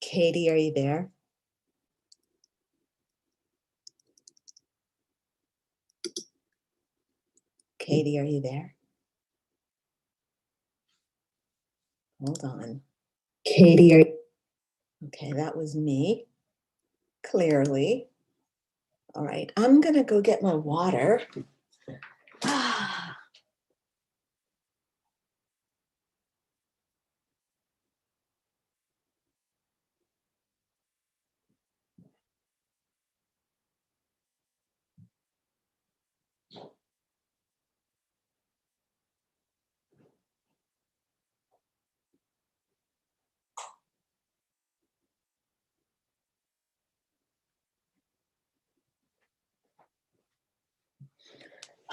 Katie, are you there? Katie, are you there? Hold on. Katie, okay, that was me, clearly. All right, I'm gonna go get my water.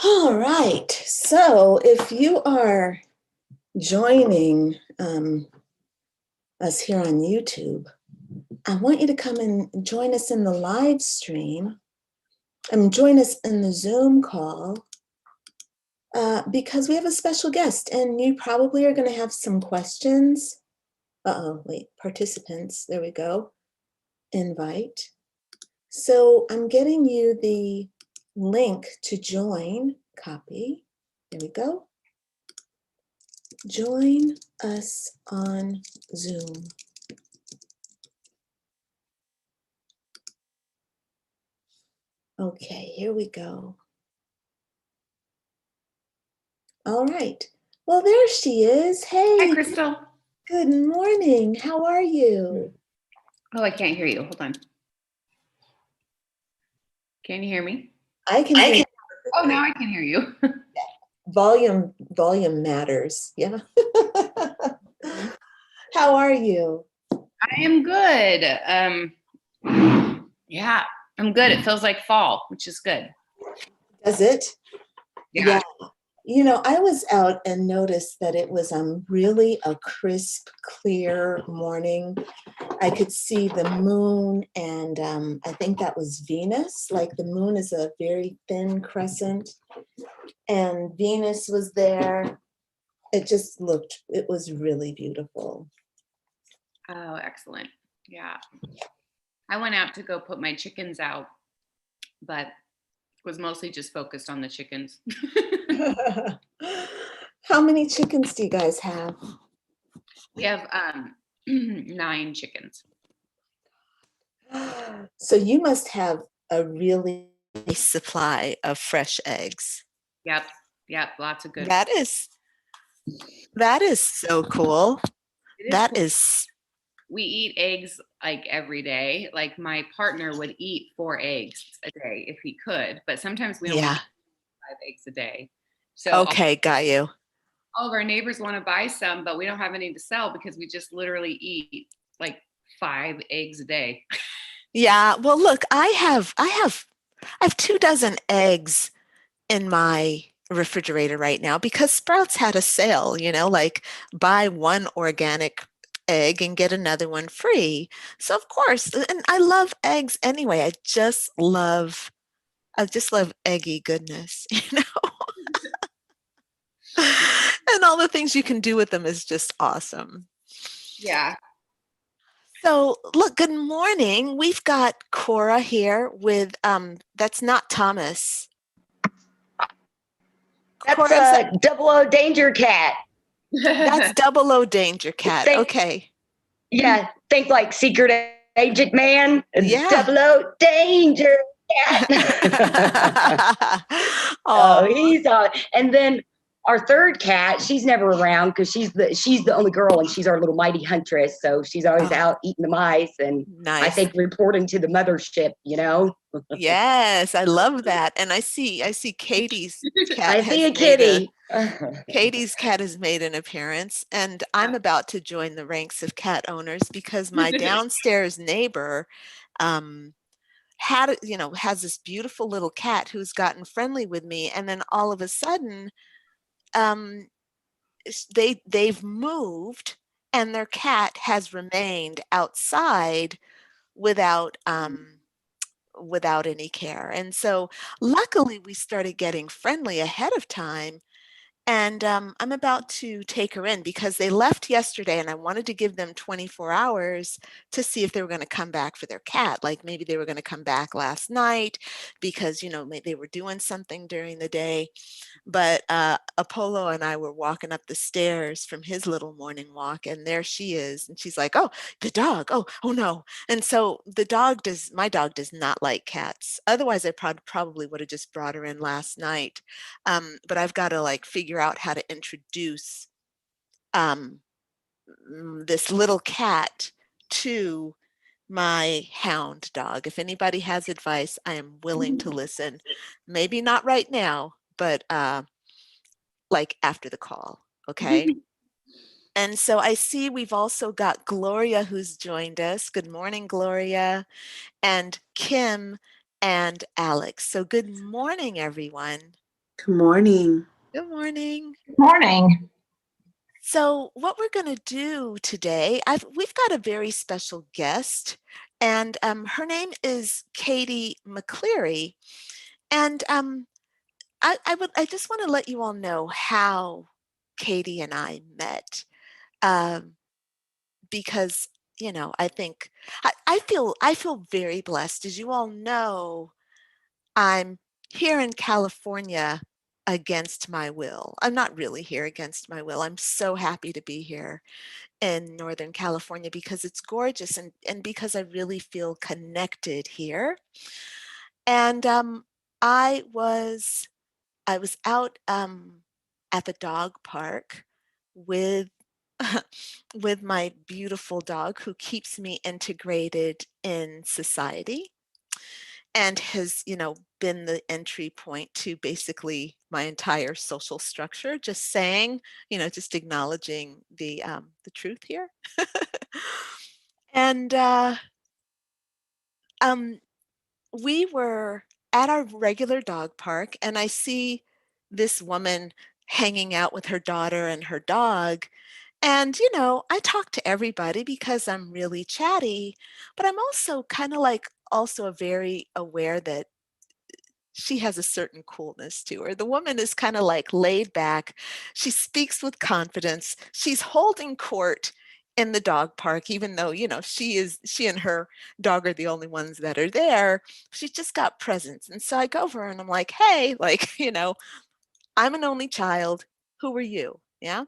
All right, so if you are joining us here on YouTube, I want you to come and join us in the live stream and join us in the Zoom call because we have a special guest and you probably are going to have some questions. Wait, participants, there we go. Invite. So I'm getting you the link to join, copy, there we go. Join us on Zoom. Okay, here we go. All right, well, there she is. Hey. Hi, Crystal. Good morning, how are you? Oh, I can't hear you, hold on. Can you hear me? I can hear you. Oh, now I can hear you. Volume matters, yeah. How are you? I am good. Yeah, I'm good. It feels like fall, which is good. Does it? Yeah. You know, I was out and noticed that it was really a crisp, clear morning. I could see the moon, and I think that was Venus. Like the moon is a very thin crescent, and Venus was there. It just looked, it was really beautiful. Oh, excellent. Yeah. I went out to go put my chickens out, but was mostly just focused on the chickens. How many chickens do you guys have? We have 9 chickens. So you must have a really nice supply of fresh eggs. Yep, lots of good. That is so cool. That cool. is. We eat eggs like every day. Like my partner would eat 4 eggs a day if he could, but sometimes we only eat 5 eggs a day. So okay, got you. All of our neighbors want to buy some, but we don't have any to sell because we just literally eat like 5 eggs a day. Yeah, well, look, I have 2 dozen eggs in my refrigerator right now because Sprouts had a sale, you know, like buy 1 organic egg and get another one free. So of course, and I love eggs anyway. I just love eggy goodness, you know. And all the things you can do with them is just awesome. Yeah. So look, good morning. We've got Cora here with that's not Thomas. That's Cora, a 00 Danger Cat. That's 00 Danger Cat. Okay. Yeah, think like Secret Agent Man. Yeah. 00 Danger Cat. Oh, he's and then our third cat, she's never around because she's the only girl and she's our little mighty huntress. So she's always out eating the mice and nice. I think reporting to the mothership, you know. Yes, I love that. And I see Katie's cat. I see a kitty. Katie's cat has made an appearance, and I'm about to join the ranks of cat owners because my downstairs neighbor has this beautiful little cat who's gotten friendly with me, and then all of a sudden they've moved and their cat has remained outside without any care. And so luckily we started getting friendly ahead of time, And I'm about to take her in because they left yesterday and I wanted to give them 24 hours to see if they were going to come back for their cat. Like maybe they were going to come back last night because, they were doing something during the day. But Apollo and I were walking up the stairs from his little morning walk, and there she is. And she's like, oh, the dog. Oh no. And so my dog does not like cats. Otherwise, I probably would have just brought her in last night. But I've got to like figure out how to introduce this little cat to my hound dog. If anybody has advice, I am willing to listen. Maybe not right now, but like after the call, okay? And so I see we've also got Gloria who's joined us. Good morning, Gloria, and Kim and Alex. So good morning, everyone. Good morning. Good morning. Good morning. So what we're going to do today, we've got a very special guest, and her name is Katie McCleary. And I just want to let you all know how Katie and I met, because I think I feel very blessed. As you all know, I'm here in California against my will. I'm not really here against my will. I'm so happy to be here in Northern California because it's gorgeous and because I really feel connected here. And I was out at the dog park with with my beautiful dog who keeps me integrated in society and has, been the entry point to basically my entire social structure. Just saying, just acknowledging the truth here. And we were at our regular dog park, and I see this woman hanging out with her daughter and her dog. And, I talk to everybody because I'm really chatty, but I'm also kind of like also very aware that she has a certain coolness to her. The woman is kind of like laid back. She speaks with confidence. She's holding court in the dog park, even though, she and her dog are the only ones that are there. She's just got presence. And so I go over and I'm like, hey, like, I'm an only child. Who are you? Yeah.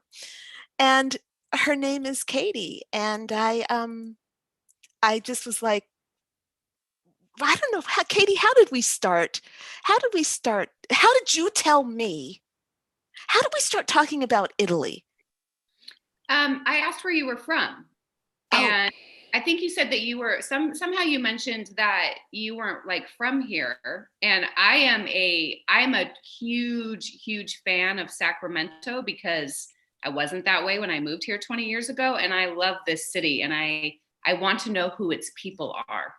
And her name is Katie. And I just was like, I don't know how, Katie, how did we start? How did we start? How did you tell me? How did we start talking about Italy? I asked where you were from. And I think you said that you were somehow you mentioned that you weren't like from here. And I'm a huge fan of Sacramento because I wasn't that way when I moved here 20 years ago. And I love this city and I want to know who its people are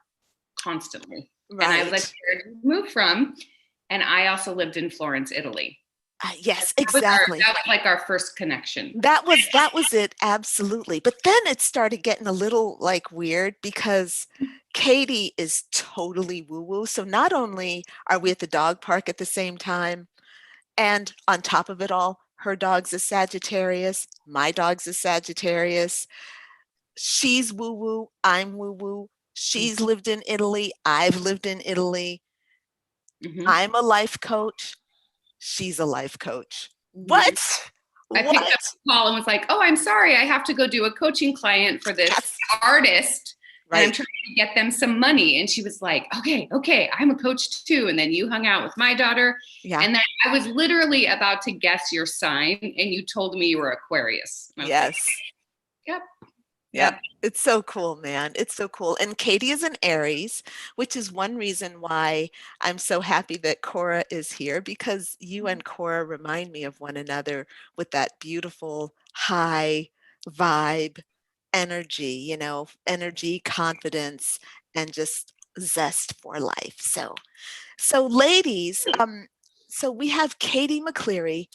constantly. Right. And I was like, where did you move from? And I also lived in Florence, Italy. Yes, exactly. That was like our first connection. That was it. Absolutely. But then it started getting a little like weird because Katie is totally woo-woo. So not only are we at the dog park at the same time, and on top of it all, her dog's a Sagittarius, my dog's a Sagittarius. She's woo-woo, I'm woo-woo. She's lived in Italy, I've lived in Italy. Mm-hmm. I'm a life coach. She's a life coach. What? I picked up the call and was like, oh, I'm sorry. I have to go do a coaching client for this artist. Right. And I'm trying to get them some money. And she was like, okay, I'm a coach too. And then you hung out with my daughter. Yeah. And then I was literally about to guess your sign and you told me you were Aquarius. Yes. Like, Yep. It's so cool, man. It's so cool. And Katie is an Aries, which is one reason why I'm so happy that Cora is here, because you and Cora remind me of one another with that beautiful high vibe energy, energy, confidence, and just zest for life. So ladies, so we have Katie McCleary.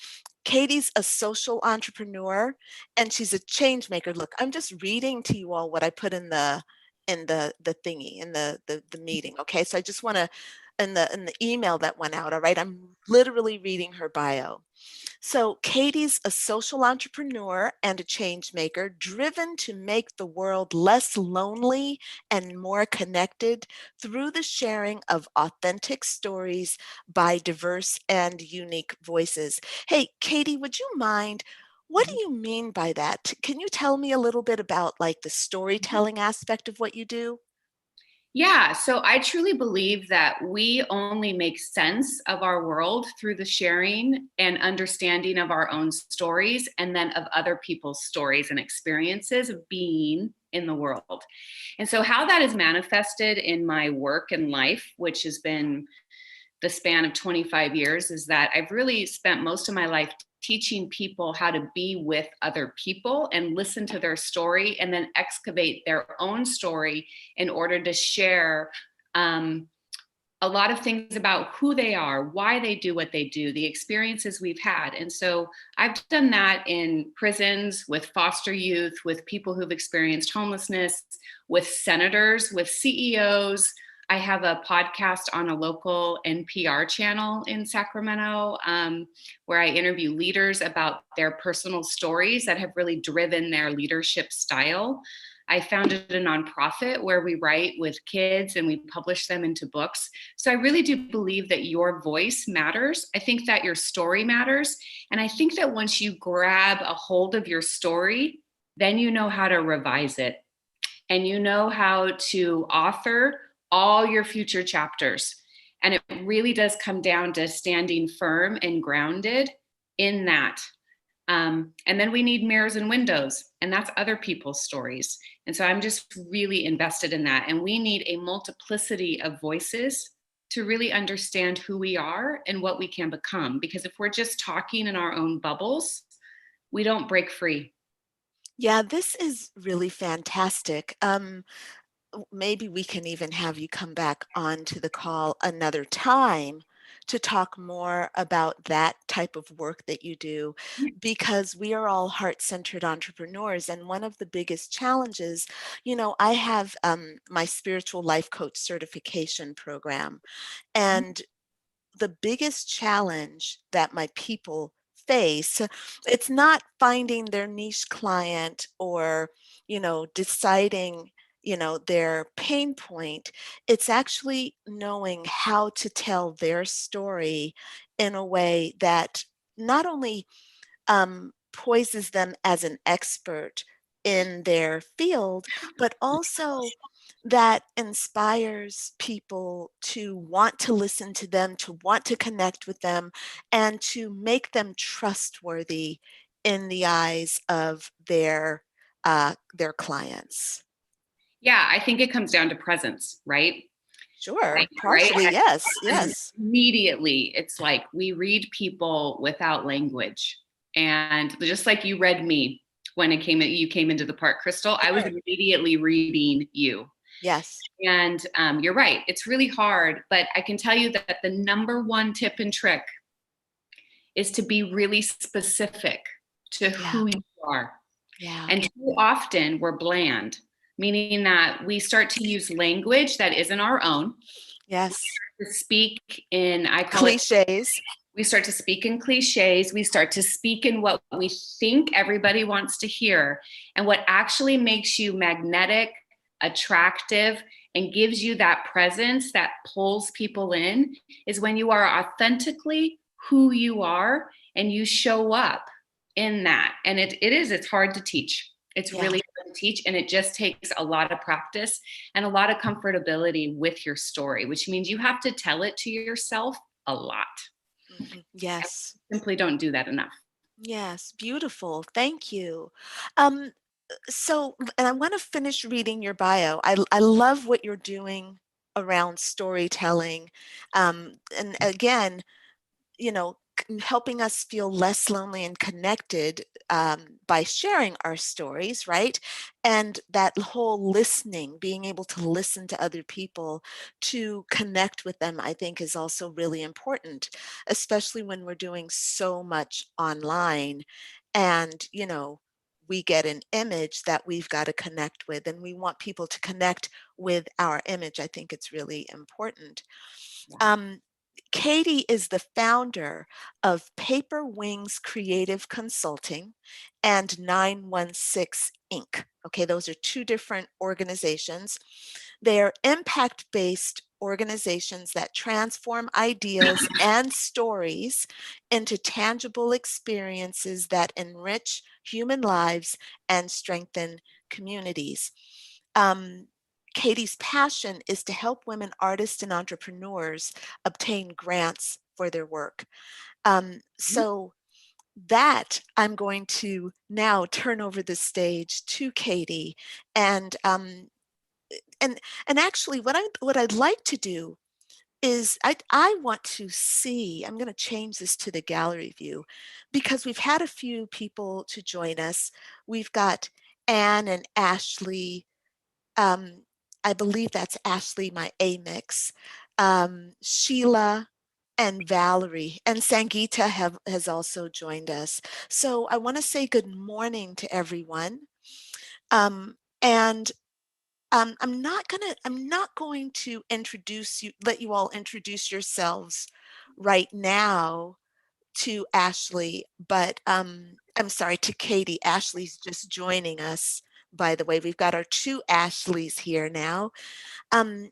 Katie's a social entrepreneur and she's a change maker. Look, I'm just reading to you all what I put in the thingy, in the meeting. Okay. So I just want to in the email that went out, all right? I'm literally reading her bio. So Katie's a social entrepreneur and a change maker driven to make the world less lonely and more connected through the sharing of authentic stories by diverse and unique voices. Hey, Katie, would you mind? What do you mean by that? Can you tell me a little bit about like the storytelling aspect of what you do? Yeah, so I truly believe that we only make sense of our world through the sharing and understanding of our own stories and then of other people's stories and experiences of being in the world. And so, how that is manifested in my work and life, which has been the span of 25 years, is that I've really spent most of my life teaching people how to be with other people and listen to their story and then excavate their own story in order to share a lot of things about who they are, why they do what they do, the experiences we've had. And so I've done that in prisons, with foster youth, with people who've experienced homelessness, with senators, with CEOs. I have a podcast on a local NPR channel in Sacramento where I interview leaders about their personal stories that have really driven their leadership style. I founded a nonprofit where we write with kids and we publish them into books. So I really do believe that your voice matters. I think that your story matters. And I think that once you grab a hold of your story, then you know how to revise it and you know how to author all your future chapters. And it really does come down to standing firm and grounded in that. And then we need mirrors and windows, and that's other people's stories. And so I'm just really invested in that. And we need a multiplicity of voices to really understand who we are and what we can become. Because if we're just talking in our own bubbles, we don't break free. Yeah, this is really fantastic. Maybe we can even have you come back onto the call another time to talk more about that type of work that you do, because we are all heart-centered entrepreneurs. And one of the biggest challenges, I have my spiritual life coach certification program. And the biggest challenge that my people face, it's not finding their niche client or, deciding, their pain point. It's actually knowing how to tell their story in a way that not only poises them as an expert in their field, but also that inspires people to want to listen to them, to want to connect with them, and to make them trustworthy in the eyes of their clients. Yeah, I think it comes down to presence, right? Sure, Right. partially, yes, yes. Immediately, it's like we read people without language. And just like you read me when you came into the park, Crystal, I was immediately reading you. Yes. And you're right, it's really hard, but I can tell you that the number one tip and trick is to be really specific to who you are. Yeah. And too often we're bland, meaning that we start to use language that isn't our own. Yes. To speak in, I call cliches. We start to speak in cliches. We start to speak in what we think everybody wants to hear. And what actually makes you magnetic, attractive, and gives you that presence that pulls people in is when you are authentically who you are and you show up in that. And it's hard to teach. It's really hard to teach. And it just takes a lot of practice and a lot of comfortability with your story, which means you have to tell it to yourself a lot. Yes. I simply don't do that enough. Yes, beautiful. Thank you. And I want to finish reading your bio. I love what you're doing around storytelling. And again, helping us feel less lonely and connected by sharing our stories, right? And that whole listening, being able to listen to other people, to connect with them, I think is also really important, especially when we're doing so much online. And, we get an image that we've got to connect with, and we want people to connect with our image. I think it's really important. Katie is the founder of Paper Wings Creative Consulting and 916 Inc. Okay, those are two different organizations. They are impact-based organizations that transform ideas and stories into tangible experiences that enrich human lives and strengthen communities. Katie's passion is to help women artists and entrepreneurs obtain grants for their work. So that I'm going to now turn over the stage to Katie, and actually what I'd like to do is I want to see, I'm going to change this to the gallery view because we've had a few people to join us. We've got Anne and Ashley. I believe that's Ashley, my A-Mix, Sheila, and Valerie, and Sangeeta has also joined us. So I want to say good morning to everyone. And I'm not going to let you all introduce yourselves right now to Ashley, but I'm sorry, to Katie. Ashley's just joining us, by the way. We've got our two Ashleys here now. I'm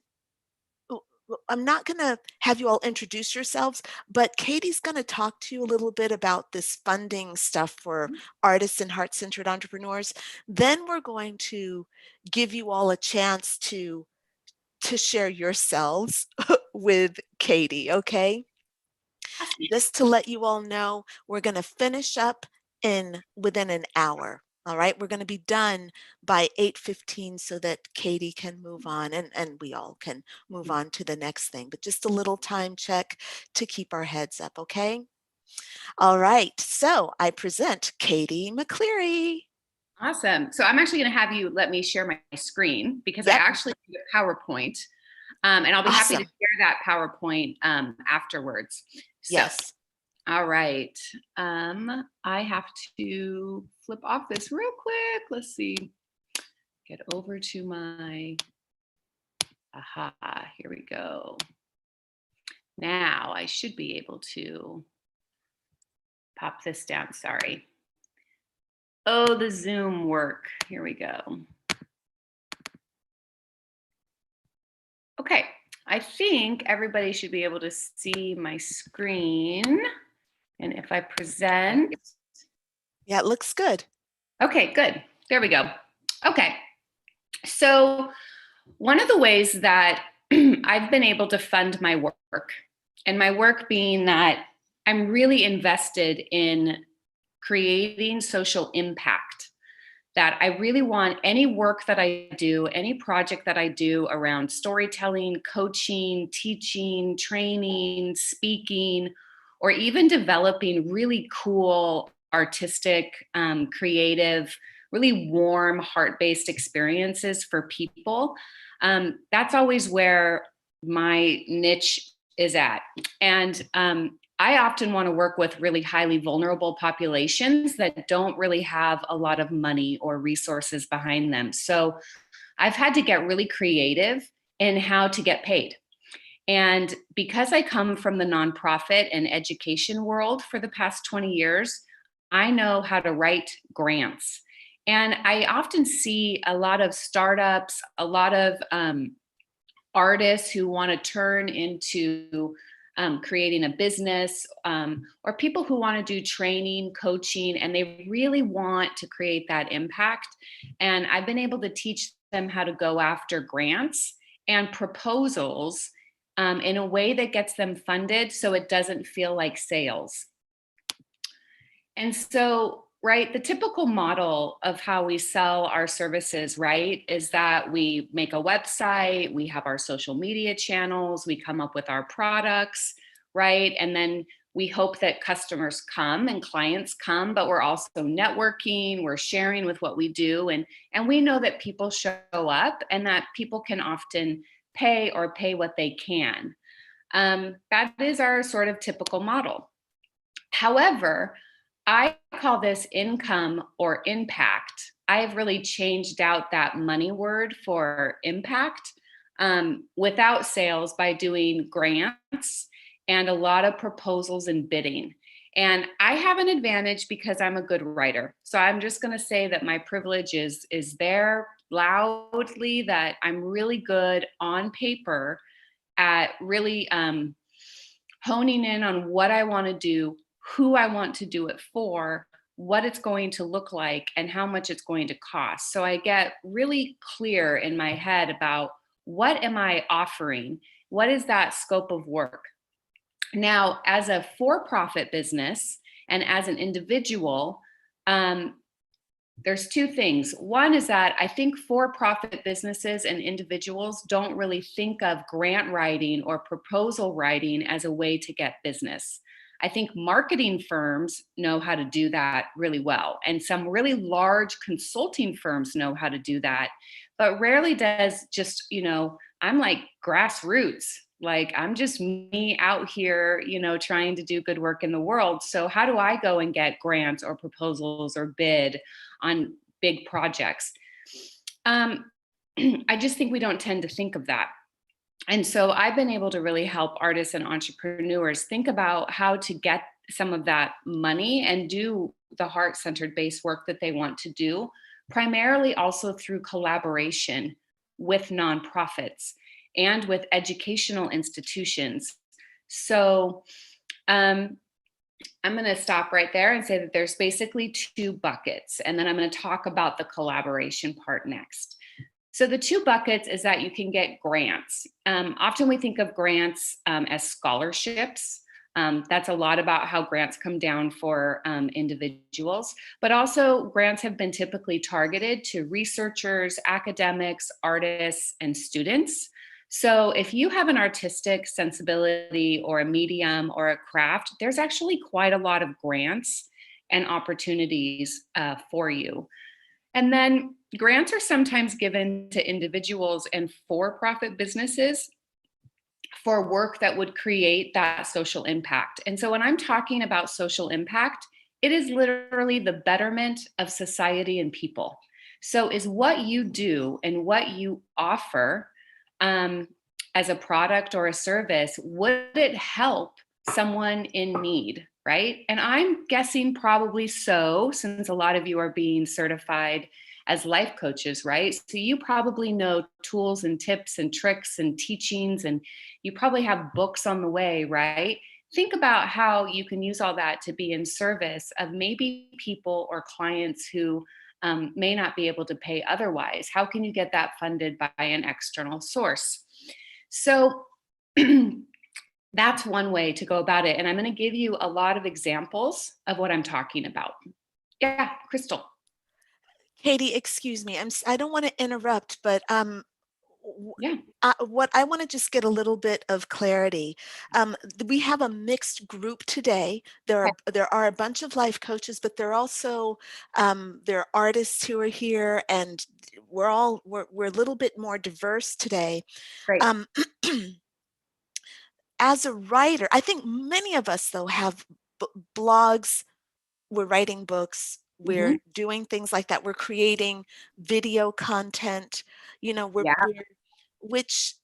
not going to have you all introduce yourselves, but Katie's going to talk to you a little bit about this funding stuff for artists and heart-centered entrepreneurs. Then we're going to give you all a chance to share yourselves with Katie, okay? Just to let you all know, we're going to finish up within an hour. All right, we're going to be done by 8:15 so that Katie can move on and we all can move on to the next thing. But just a little time check to keep our heads up, okay? All right, so I present Katie McCleary. Awesome. So I'm actually going to have you let me share my screen because I actually do a PowerPoint, and I'll be happy to share that PowerPoint afterwards. So, yes. All right. I have to flip off this real quick. Let's see. Get over to my, here we go. Now I should be able to pop this down. Sorry. Oh, the Zoom work. Here we go. Okay. I think everybody should be able to see my screen. And if I present. Yeah, it looks good. Okay, good. There we go. Okay. So one of the ways that I've been able to fund my work, and my work being that I'm really invested in creating social impact, that I really want any work that I do, any project that I do around storytelling, coaching, teaching, training, speaking, or even developing really cool, artistic, creative, really warm, heart-based experiences for people. That's always where my niche is at. And I often want to work with really highly vulnerable populations that don't really have a lot of money or resources behind them. So I've had to get really creative in how to get paid. And because I come from the nonprofit and education world for the past 20 years, I know how to write grants. And I often see a lot of startups, a lot of artists who want to turn into creating a business, or people who want to do training, coaching, and they really want to create that impact. And I've been able to teach them how to go after grants and proposals in a way that gets them funded so it doesn't feel like sales. And so, right, the typical model of how we sell our services, right, is that we make a website, we have our social media channels, we come up with our products, right, and then we hope that customers come and clients come, but we're also networking, we're sharing with what we do, and we know that people show up and that people can often pay or pay what they can. That is our sort of typical model. However, I call this income or impact. I have really changed out that money word for impact. without sales by doing grants and a lot of proposals and bidding. And I have an advantage because I'm a good writer. So I'm just going to say that my privilege is there loudly, that I'm really good on paper at really honing in on what I want to do, who I want to do it for, what it's going to look like, and how much it's going to cost. So I get really clear in my head about what am I offering? What is that scope of work? Now, as a for-profit business and as an individual, there's two things. One is that I think for-profit businesses and individuals don't really think of grant writing or proposal writing as a way to get business. I think marketing firms know how to do that really well. And some really large consulting firms know how to do that, but rarely does just, I'm like grassroots. Like I'm just me out here, trying to do good work in the world. So how do I go and get grants or proposals or bid on big projects? I just think we don't tend to think of that. And so I've been able to really help artists and entrepreneurs think about how to get some of that money and do the heart-centered based work that they want to do, primarily also through collaboration with nonprofits and with educational institutions. So I'm going to stop right there and say that there's basically two buckets, and then I'm going to talk about the collaboration part next. So the two buckets is that you can get grants. Often we think of grants as scholarships. That's a lot about how grants come down for individuals, but also grants have been typically targeted to researchers, academics, artists, and students. So if you have an artistic sensibility or a medium or a craft, there's actually quite a lot of grants and opportunities for you. And then grants are sometimes given to individuals and for-profit businesses for work that would create that social impact. And so when I'm talking about social impact, it is literally the betterment of society and people. So is what you do and what you offer as a product or a service, would it help someone in need, right? And I'm guessing probably so, since a lot of you are being certified as life coaches, right? So you probably know tools and tips and tricks and teachings, and you probably have books on the way, right? Think about how you can use all that to be in service of maybe people or clients who may not be able to pay otherwise. How can you get that funded by an external source? So that's one way to go about it. And I'm going to give you a lot of examples of what I'm talking about. Yeah, Crystal. Katie, excuse me. I don't want to interrupt, but what I want to just get a little bit of clarity. We have a mixed group today. There are a bunch of life coaches, but there are artists who are here, and we're a little bit more diverse today. Great. As a writer, I think many of us though have blogs. We're writing books. We're doing things like that. We're creating video content. Which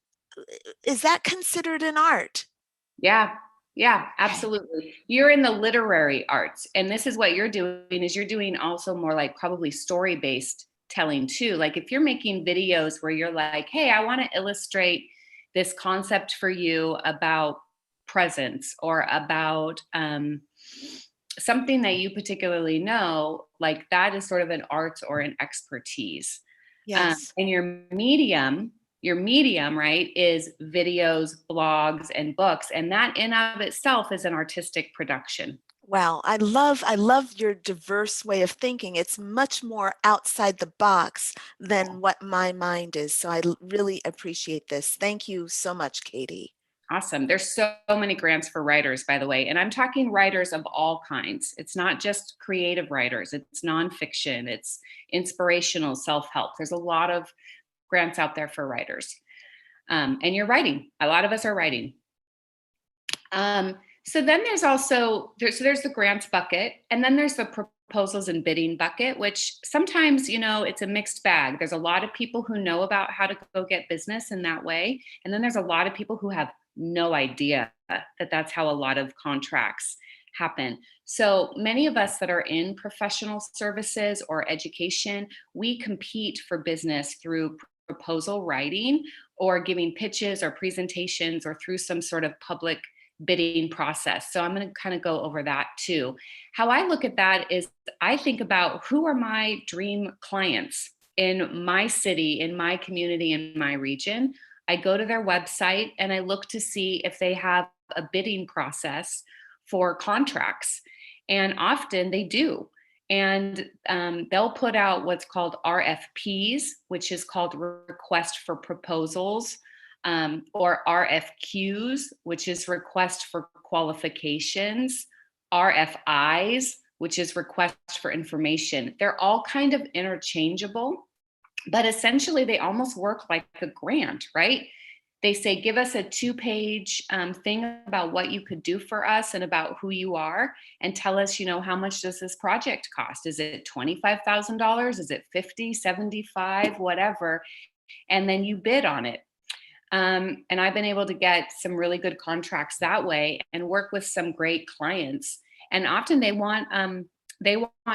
is that considered an art? Yeah, absolutely. You're in the literary arts, and this is what you're doing. Is you're doing also more like probably story-based telling too. Like if you're making videos where you're like, hey, I want to illustrate this concept for you about presence or about something that you particularly know, like that is sort of an art or an expertise. Yes. And your medium, right, is videos, blogs, and books. And that in of itself is an artistic production. Wow. I love your diverse way of thinking. It's much more outside the box than what my mind is. So I really appreciate this. Thank you so much, Katie. Awesome. There's so many grants for writers, by the way, and I'm talking writers of all kinds. It's not just creative writers. It's nonfiction. It's inspirational self-help. There's a lot of grants out there for writers. And you're writing. A lot of us are writing. So then there's also, there's the grants bucket, and then there's the proposals and bidding bucket, which sometimes, it's a mixed bag. There's a lot of people who know about how to go get business in that way. And then there's a lot of people who have no idea that that's how a lot of contracts happen. So many of us that are in professional services or education, we compete for business through proposal writing or giving pitches or presentations or through some sort of public bidding process. So I'm going to kind of go over that too. How I look at that is I think about who are my dream clients in my city, in my community, in my region. I go to their website and I look to see if they have a bidding process for contracts. And often they do. And they'll put out what's called RFPs, which is called request for proposals, or RFQs, which is request for qualifications, RFIs, which is request for information. They're all kind of interchangeable, but essentially they almost work like a grant, right? They say, give us a 2-page thing about what you could do for us and about who you are, and tell us, how much does this project cost? Is it $25,000? Is it 50, 75, whatever? And then you bid on it. And I've been able to get some really good contracts that way and work with some great clients. And often they want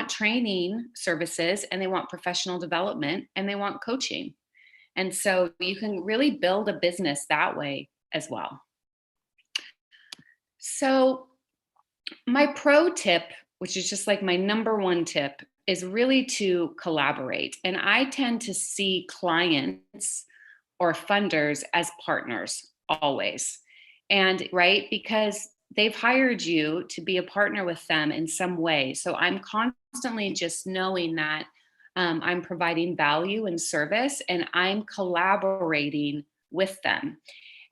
training services, and they want professional development, and they want coaching. And so you can really build a business that way as well. So my pro tip, which is just like my number one tip, is really to collaborate. And I tend to see clients or funders as partners always. And right, because they've hired you to be a partner with them in some way. So I'm constantly just knowing that I'm providing value and service, and I'm collaborating with them.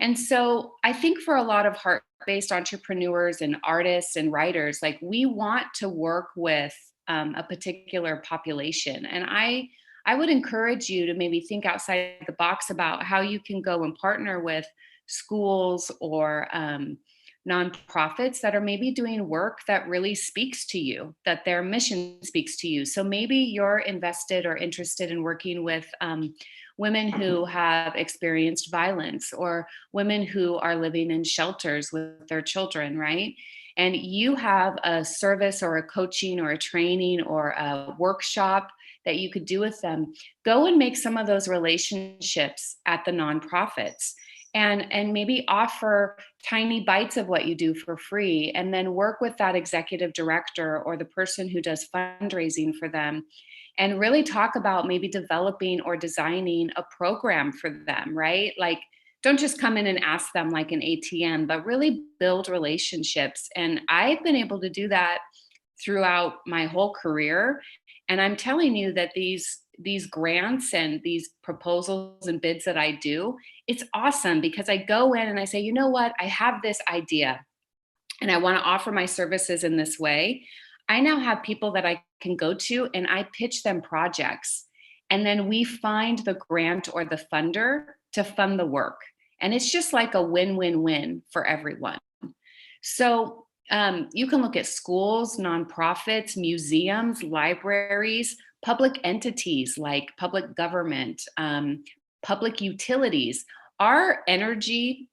And so I think for a lot of heart-based entrepreneurs and artists and writers, like, we want to work with a particular population. And I would encourage you to maybe think outside the box about how you can go and partner with schools or nonprofits that are maybe doing work that really speaks to you, that their mission speaks to you. So maybe you're invested or interested in working with women who have experienced violence, or women who are living in shelters with their children, right? And you have a service or a coaching or a training or a workshop that you could do with them. Go and make some of those relationships at the nonprofits. And maybe offer tiny bites of what you do for free, and then work with that executive director or the person who does fundraising for them, and really talk about maybe developing or designing a program for them, right? Like, don't just come in and ask them like an ATM, but really build relationships. And I've been able to do that throughout my whole career. And I'm telling you that these grants and these proposals and bids that I do, it's awesome, because I go in and I say, you know what, I have this idea and I want to offer my services in this way. I now have people that I can go to and I pitch them projects. And then we find the grant or the funder to fund the work. And it's just like a win-win-win for everyone. So you can look at schools, nonprofits, museums, libraries, public entities like public government, public utilities. Our energy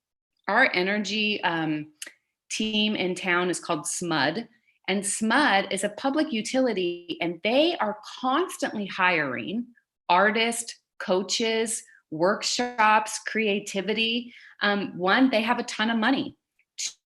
team in town is called SMUD. And SMUD is a public utility, and they are constantly hiring artists, coaches, workshops, creativity. One, they have a ton of money.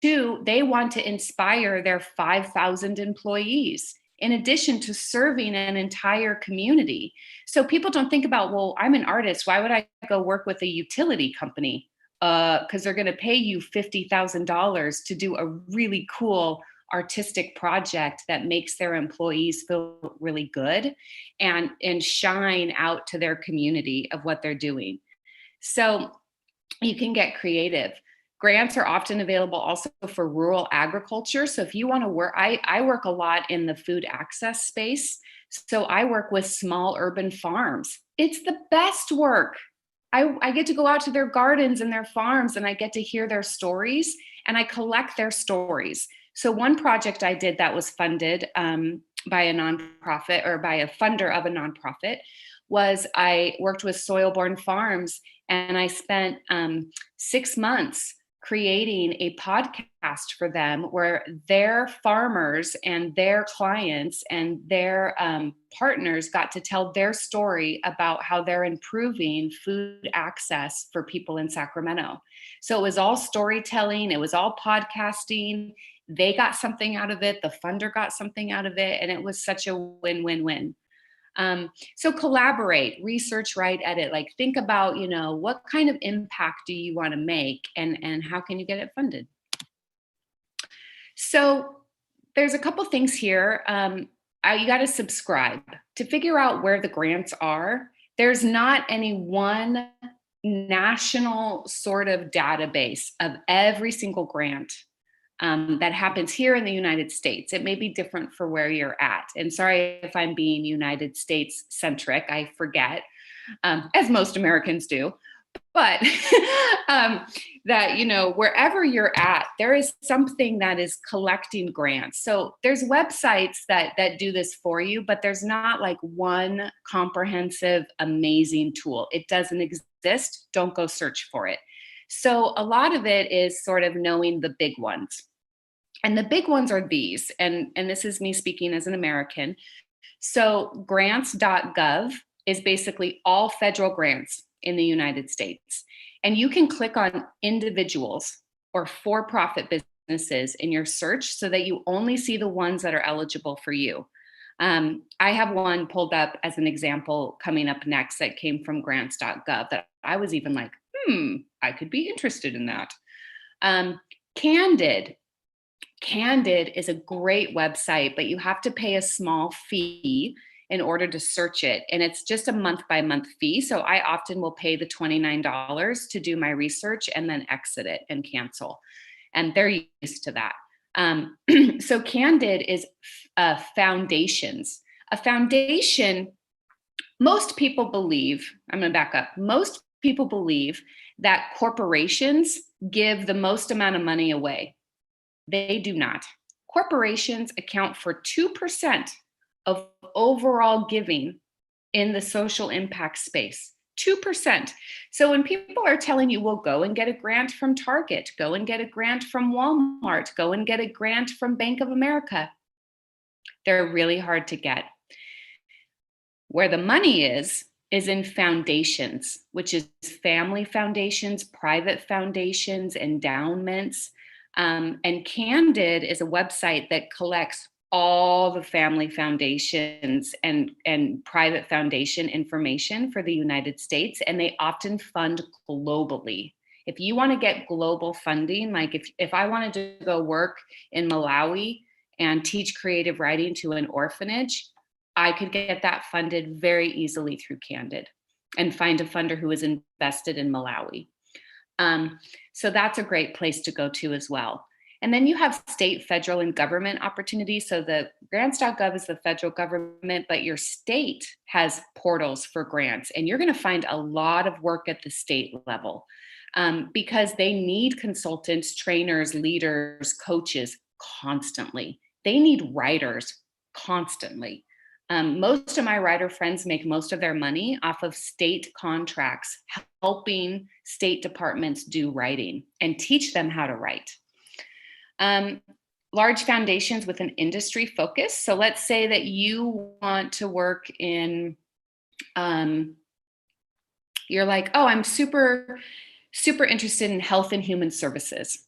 Two, they want to inspire their 5,000 employees, in addition to serving an entire community. So people don't think about, well, I'm an artist, why would I go work with a utility company? Because they're going to pay you $50,000 to do a really cool artistic project that makes their employees feel really good and shine out to their community of what they're doing. So you can get creative. Grants are often available also for rural agriculture. So if you want to work, I work a lot in the food access space. So I work with small urban farms. It's the best work. I get to go out to their gardens and their farms, and I get to hear their stories, and I collect their stories. So one project I did that was funded by a nonprofit, or by a funder of a nonprofit, was I worked with Soil-Born Farms, and I spent 6 months creating a podcast for them where their farmers and their clients and their partners got to tell their story about how they're improving food access for people in Sacramento. So it was all storytelling, it was all podcasting. They got something out of it, the funder got something out of it, and it was such a win-win-win. So collaborate, research, write, edit, like think about, what kind of impact do you want to make, and how can you get it funded? So there's a couple things here. You got to subscribe to figure out where the grants are. There's not any one national sort of database of every single grant that happens here in the United States. It may be different for where you're at. And sorry if I'm being United States centric, I forget, as most Americans do. But that, wherever you're at, there is something that is collecting grants. So there's websites that do this for you, but there's not like one comprehensive, amazing tool. It doesn't exist. Don't go search for it. So a lot of it is sort of knowing the big ones. And the big ones are these, and this is me speaking as an American. So grants.gov is basically all federal grants in the United States. And you can click on individuals or for-profit businesses in your search so that you only see the ones that are eligible for you. I have one pulled up as an example coming up next that came from grants.gov that I was even like, I could be interested in that. Candid is a great website, but you have to pay a small fee in order to search it. And it's just a month-by-month fee. So I often will pay the $29 to do my research and then exit it and cancel. And they're used to that. So Candid is foundations. A foundation, most people believe, I'm going to back up, most people believe that corporations give the most amount of money away. They do not. Corporations account for 2% of overall giving in the social impact space. 2%. So when people are telling you, well, go and get a grant from Target, go and get a grant from Walmart, go and get a grant from Bank of America, they're really hard to get. Where the money is in foundations, which is family foundations, private foundations, endowments. And Candid is a website that collects all the family foundations and private foundation information for the United States, and they often fund globally. If you want to get global funding, like if I wanted to go work in Malawi and teach creative writing to an orphanage, I could get that funded very easily through Candid and find a funder who is invested in Malawi. So that's a great place to go to as well. And then you have state, federal, and government opportunities. So the grants.gov is the federal government, but your state has portals for grants. And you're going to find a lot of work at the state level because they need consultants, trainers, leaders, coaches constantly. They need writers constantly. Most of my writer friends make most of their money off of state contracts, helping state departments do writing and teach them how to write. Large foundations with an industry focus. So let's say that you want to work in, you're like, oh, I'm super, super interested in health and human services.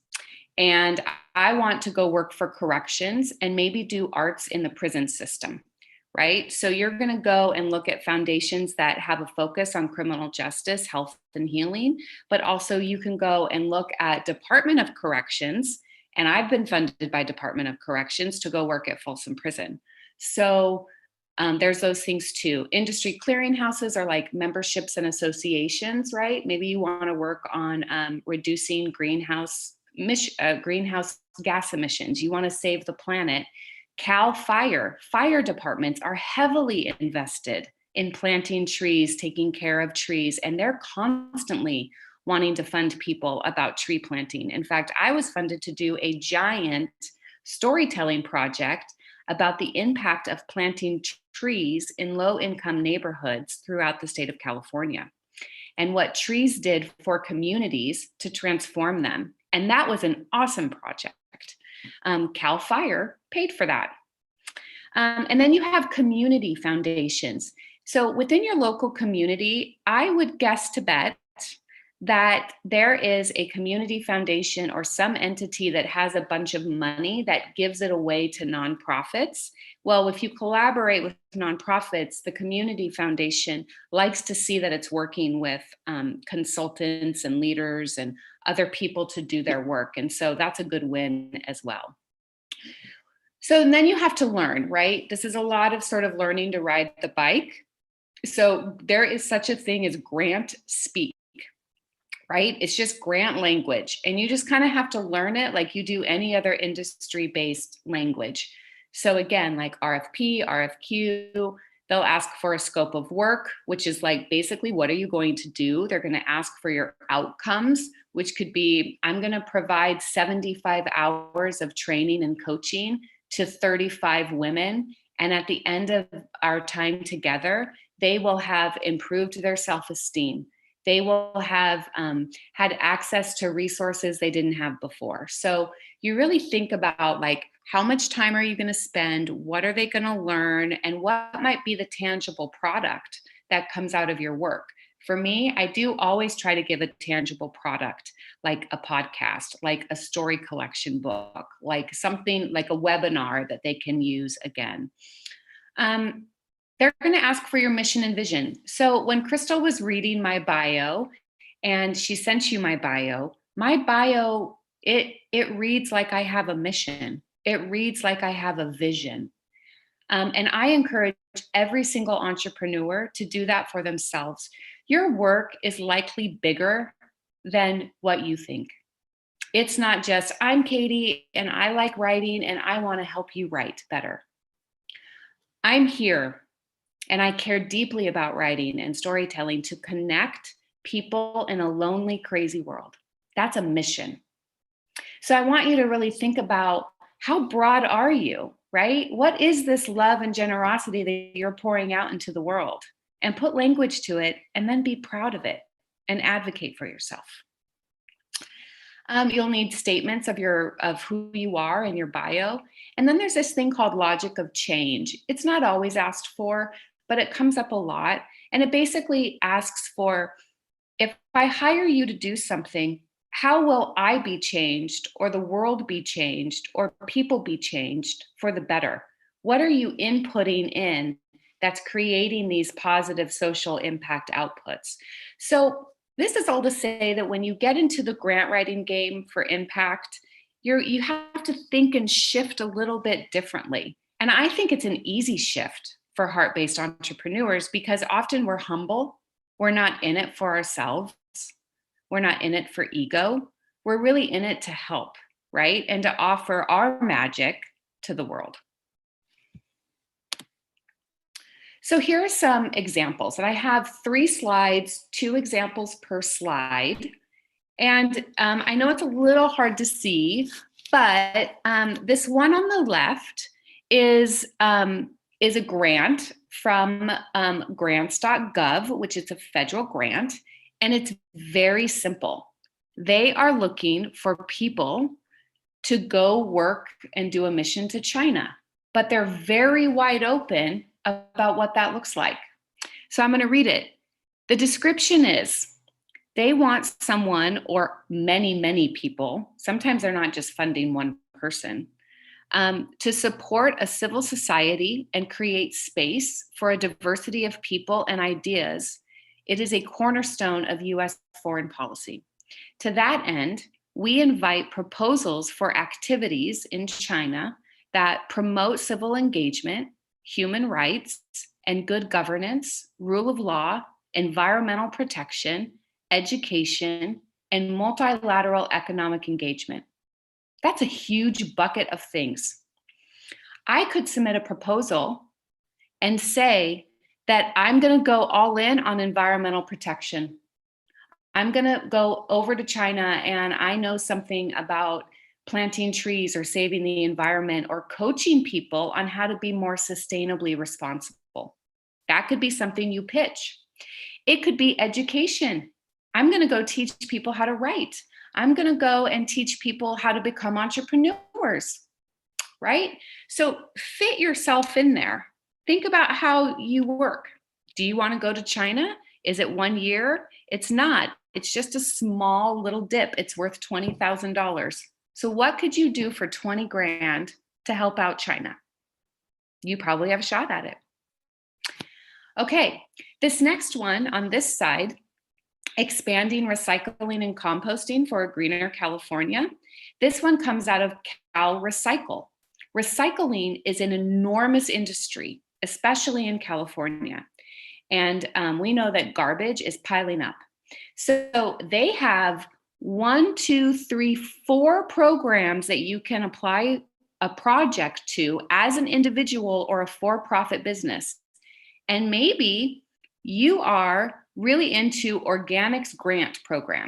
And I want to go work for corrections and maybe do arts in the prison system. Right? So you're going to go and look at foundations that have a focus on criminal justice, health, and healing, but also you can go and look at Department of Corrections, and I've been funded by Department of Corrections to go work at Folsom Prison. So there's those things too. Industry clearinghouses are like memberships and associations, right? Maybe you want to work on reducing greenhouse gas emissions. You want to save the planet. Cal Fire departments are heavily invested in planting trees, taking care of trees, and they're constantly wanting to fund people about tree planting. In fact, I was funded to do a giant storytelling project about the impact of planting trees in low-income neighborhoods throughout the state of California and what trees did for communities to transform them. And that was an awesome project. Cal Fire paid for that. And then you have community foundations. So within your local community, I would guess to bet that there is a community foundation or some entity that has a bunch of money that gives it away to nonprofits. Well, if you collaborate with nonprofits, the community foundation likes to see that it's working with consultants and leaders and other people to do their work. And so that's a good win as well. So then you have to learn, right? This is a lot of sort of learning to ride the bike. So there is such a thing as grant speak, right? It's just grant language. And you just kind of have to learn it like you do any other industry-based language. So again, like RFP, RFQ, they'll ask for a scope of work, which is like basically what are you going to do? They're going to ask for your outcomes, which could be, I'm going to provide 75 hours of training and coaching to 35 women. And at the end of our time together, they will have improved their self-esteem. They will have had access to resources they didn't have before. So you really think about like, how much time are you going to spend? What are they going to learn? And what might be the tangible product that comes out of your work? For me, I do always try to give a tangible product, like a podcast, like a story collection book, like something like a webinar that they can use again. They're going to ask for your mission and vision. So when Crystal was reading my bio and she sent you my bio, it reads like I have a mission. It reads like I have a vision. And I encourage every single entrepreneur to do that for themselves. Your work is likely bigger than what you think. It's not just, I'm Katie and I like writing and I want to help you write better. I'm here and I care deeply about writing and storytelling to connect people in a lonely, crazy world. That's a mission. So I want you to really think about how broad are you, right? What is this love and generosity that you're pouring out into the world? And put language to it and then be proud of it and advocate for yourself. You'll need statements of who you are in your bio. And then there's this thing called logic of change. It's not always asked for, but it comes up a lot. And it basically asks for, if I hire you to do something, how will I be changed or the world be changed or people be changed for the better? What are you inputting in that's creating these positive social impact outputs? So this is all to say that when you get into the grant writing game for impact, you have to think and shift a little bit differently. And I think it's an easy shift for heart-based entrepreneurs because often we're humble. We're not in it for ourselves. We're not in it for ego. We're really in it to help, right? And to offer our magic to the world. So here are some examples, and I have 3 slides, 2 examples per slide. And I know it's a little hard to see, but this one on the left is a grant from grants.gov, which is a federal grant, and it's very simple. They are looking for people to go work and do a mission to China, but they're very wide open about what that looks like. So I'm going to read it. The description is, they want someone or many, many people, sometimes they're not just funding one person, to support a civil society and create space for a diversity of people and ideas. It is a cornerstone of U.S. foreign policy. To that end, we invite proposals for activities in China that promote civil engagement, human rights, and good governance, rule of law, environmental protection, education, and multilateral economic engagement. That's a huge bucket of things. I could submit a proposal and say that I'm going to go all in on environmental protection. I'm going to go over to China and I know something about planting trees or saving the environment or coaching people on how to be more sustainably responsible. That could be something you pitch. It could be education. I'm going to go teach people how to write. I'm going to go and teach people how to become entrepreneurs, right? So fit yourself in there. Think about how you work. Do you want to go to China? Is it 1 year? It's not. It's just a small little dip. It's worth $20,000. So what could you do for 20 grand to help out China? You probably have a shot at it. Okay, this next one on this side, expanding recycling and composting for a greener California. This one comes out of Cal Recycle. Recycling is an enormous industry, especially in California. And we know that garbage is piling up. So they have 1, 2, 3, 4 programs that you can apply a project to as an individual or a for-profit business. And maybe you are really into organics grant program,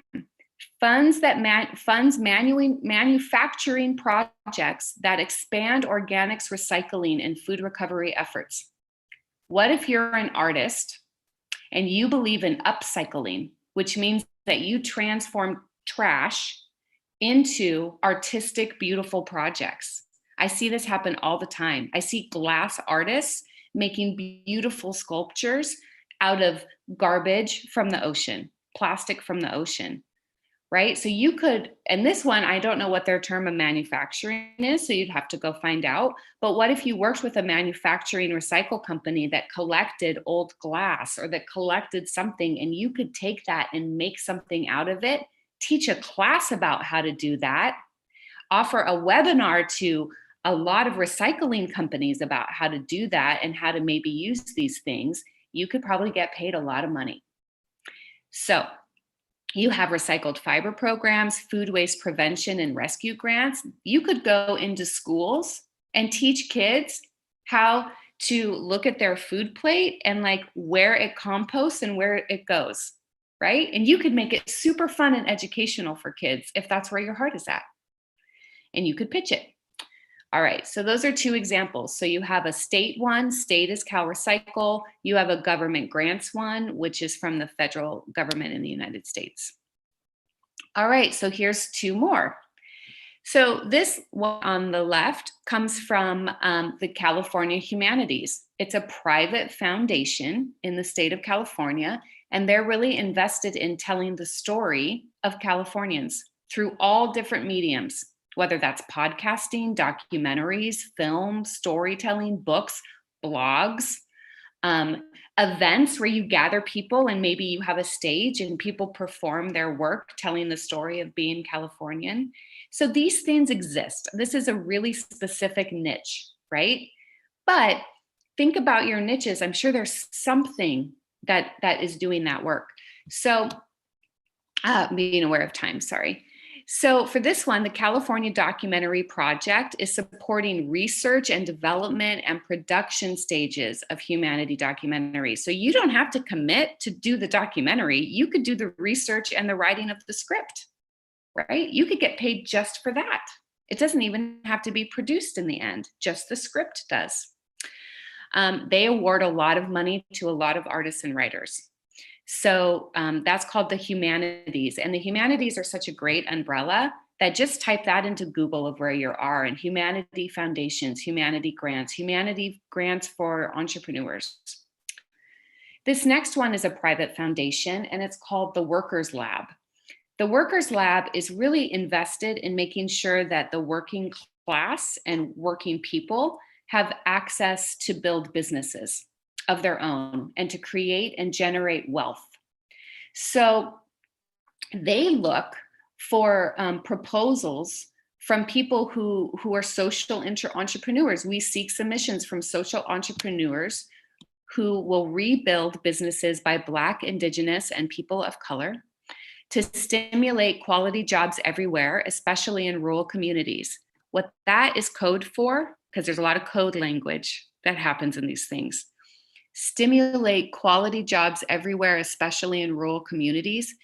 funds that funds manufacturing projects that expand organics recycling and food recovery efforts. What if you're an artist and you believe in upcycling, which means that you transform trash into artistic, beautiful projects? I see this happen all the time. I see glass artists making beautiful sculptures out of garbage from the ocean, plastic from the ocean, right? So you could, and this one, I don't know what their term of manufacturing is, so you'd have to go find out. But what if you worked with a manufacturing recycle company that collected old glass or that collected something, and you could take that and make something out of it, teach a class about how to do that, offer a webinar to a lot of recycling companies about how to do that and how to maybe use these things, you could probably get paid a lot of money. So you have recycled fiber programs, food waste prevention and rescue grants. You could go into schools and teach kids how to look at their food plate and like where it composts and where it goes, right? And you could make it super fun and educational for kids if that's where your heart is at. And you could pitch it. All right, so those are 2 examples. So you have a state one, state is Cal Recycle. You have a government grants one, which is from the federal government in the United States. All right, so here's 2 more. So this one on the left comes from the California Humanities. It's a private foundation in the state of California, and they're really invested in telling the story of Californians through all different mediums, whether that's podcasting, documentaries, film, storytelling, books, blogs, events where you gather people and maybe you have a stage and people perform their work telling the story of being Californian. So these things exist. This is a really specific niche, right? But think about your niches. I'm sure there's something that is doing that work. So being aware of time, sorry. So for this one, the California Documentary Project is supporting research and development and production stages of humanity documentaries. So you don't have to commit to do the documentary. You could do the research and the writing of the script, right? You could get paid just for that. It doesn't even have to be produced in the end, just the script does. They award a lot of money to a lot of artists and writers. So that's called the Humanities. And the Humanities are such a great umbrella that just type that into Google of where you are, and humanity foundations, humanity grants for entrepreneurs. This next one is a private foundation, and it's called the Workers Lab. The Workers Lab is really invested in making sure that the working class and working people have access to build businesses of their own and to create and generate wealth. So they look for proposals from people who are social entrepreneurs. We seek submissions from social entrepreneurs who will rebuild businesses by Black, Indigenous, and people of color to stimulate quality jobs everywhere, especially in rural communities. What that is code for, because there's a lot of code language that happens in these things. stimulate quality jobs everywhere, especially in rural communities,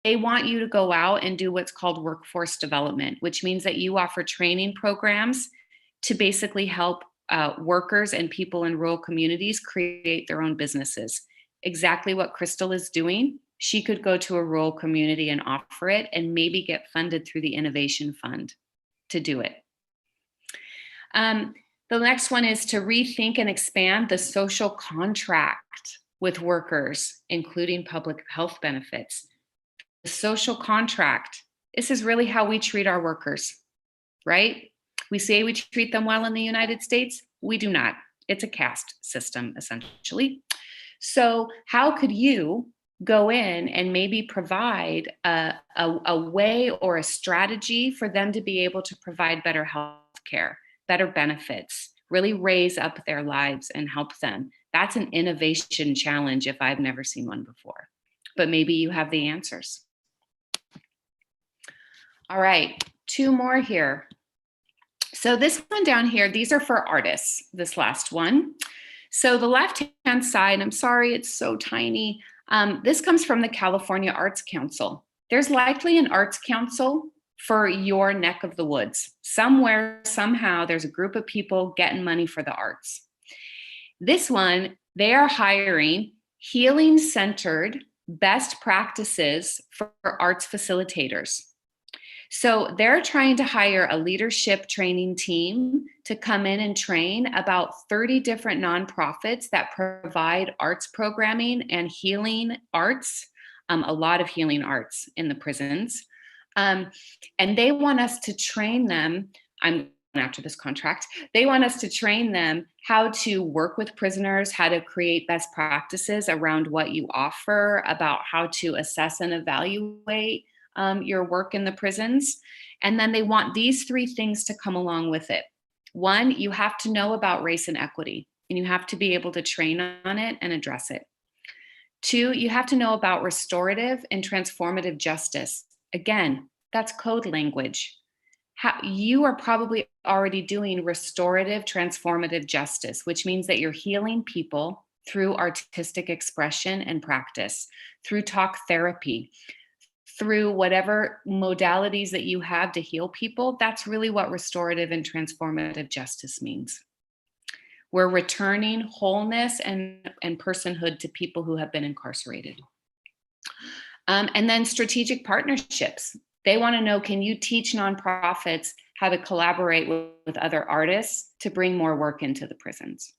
they want you to go out and do what's called workforce development, which means that you offer training programs to basically help workers and people in rural communities create their own businesses. Exactly what Crystal is doing. She could go to a rural community and offer it and maybe get funded through the Innovation Fund to do it. The next one is to rethink and expand the social contract with workers, including public health benefits. The social contract, this is really how we treat our workers, right? We say we treat them well in the United States. We do not. It's a caste system, essentially. So how could you go in and maybe provide a way or a strategy for them to be able to provide better health care, better benefits, really raise up their lives and help them? That's an innovation challenge if I've never seen one before, but maybe you have the answers. All right, 2 more here. So this one down here, these are for artists, this last one. So the left-hand side, I'm sorry, it's so tiny. This comes from the California Arts Council. There's likely an arts council for your neck of the woods. Somewhere, somehow, there's a group of people getting money for the arts. This one, they are hiring healing-centered best practices for arts facilitators. So they're trying to hire a leadership training team to come in and train about 30 different nonprofits that provide arts programming and healing arts, a lot of healing arts in the prisons. And they want us to train them, I'm after this contract, they want us to train them how to work with prisoners, how to create best practices around what you offer, about how to assess and evaluate your work in the prisons. And then they want these 3 things to come along with it. 1, you have to know about race and equity, and you have to be able to train on it and address it. 2, you have to know about restorative and transformative justice. Again, that's code language. You are probably already doing restorative, transformative justice, which means that you're healing people through artistic expression and practice, through talk therapy, through whatever modalities that you have to heal people. That's really what restorative and transformative justice means. We're returning wholeness and personhood to people who have been incarcerated. And then strategic partnerships. They want to know, can you teach nonprofits how to collaborate with other artists to bring more work into the prisons?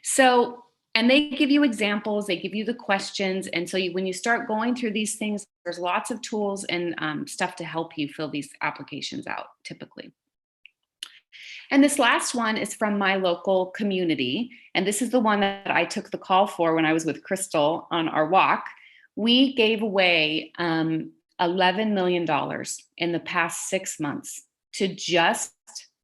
So, and they give you examples, they give you the questions. And so when you start going through these things, there's lots of tools and stuff to help you fill these applications out, typically. And this last one is from my local community. And this is the one that I took the call for when I was with Crystal on our walk. We gave away $11 million in the past 6 months to just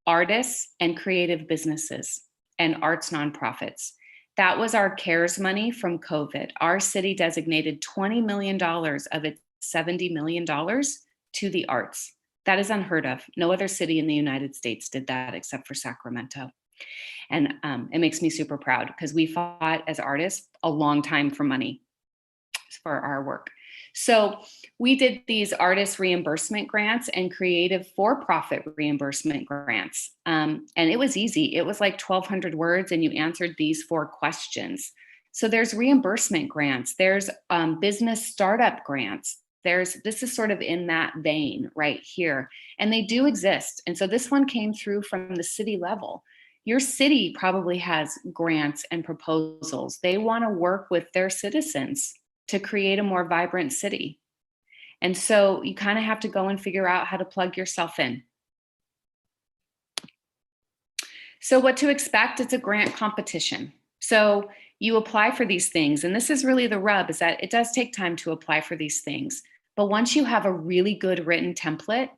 artists and creative businesses and arts nonprofits. That was our CARES money from COVID. Our city designated $20 million of its $70 million to the arts. That is unheard of. No other city in the United States did that except for Sacramento. And it makes me super proud because we fought as artists a long time for money for our work. So we did these artist reimbursement grants and creative for-profit reimbursement grants. And it was easy. It was like 1,200 words and you answered these 4 questions. So there's reimbursement grants, there's business startup grants. This is sort of in that vein right here. And they do exist. And so this one came through from the city level. Your city probably has grants and proposals. They want to work with their citizens to create a more vibrant city. And so you kind of have to go and figure out how to plug yourself in. So what to expect, it's a grant competition. So you apply for these things, and this is really the rub, is that it does take time to apply for these things. But once you have a really good written template,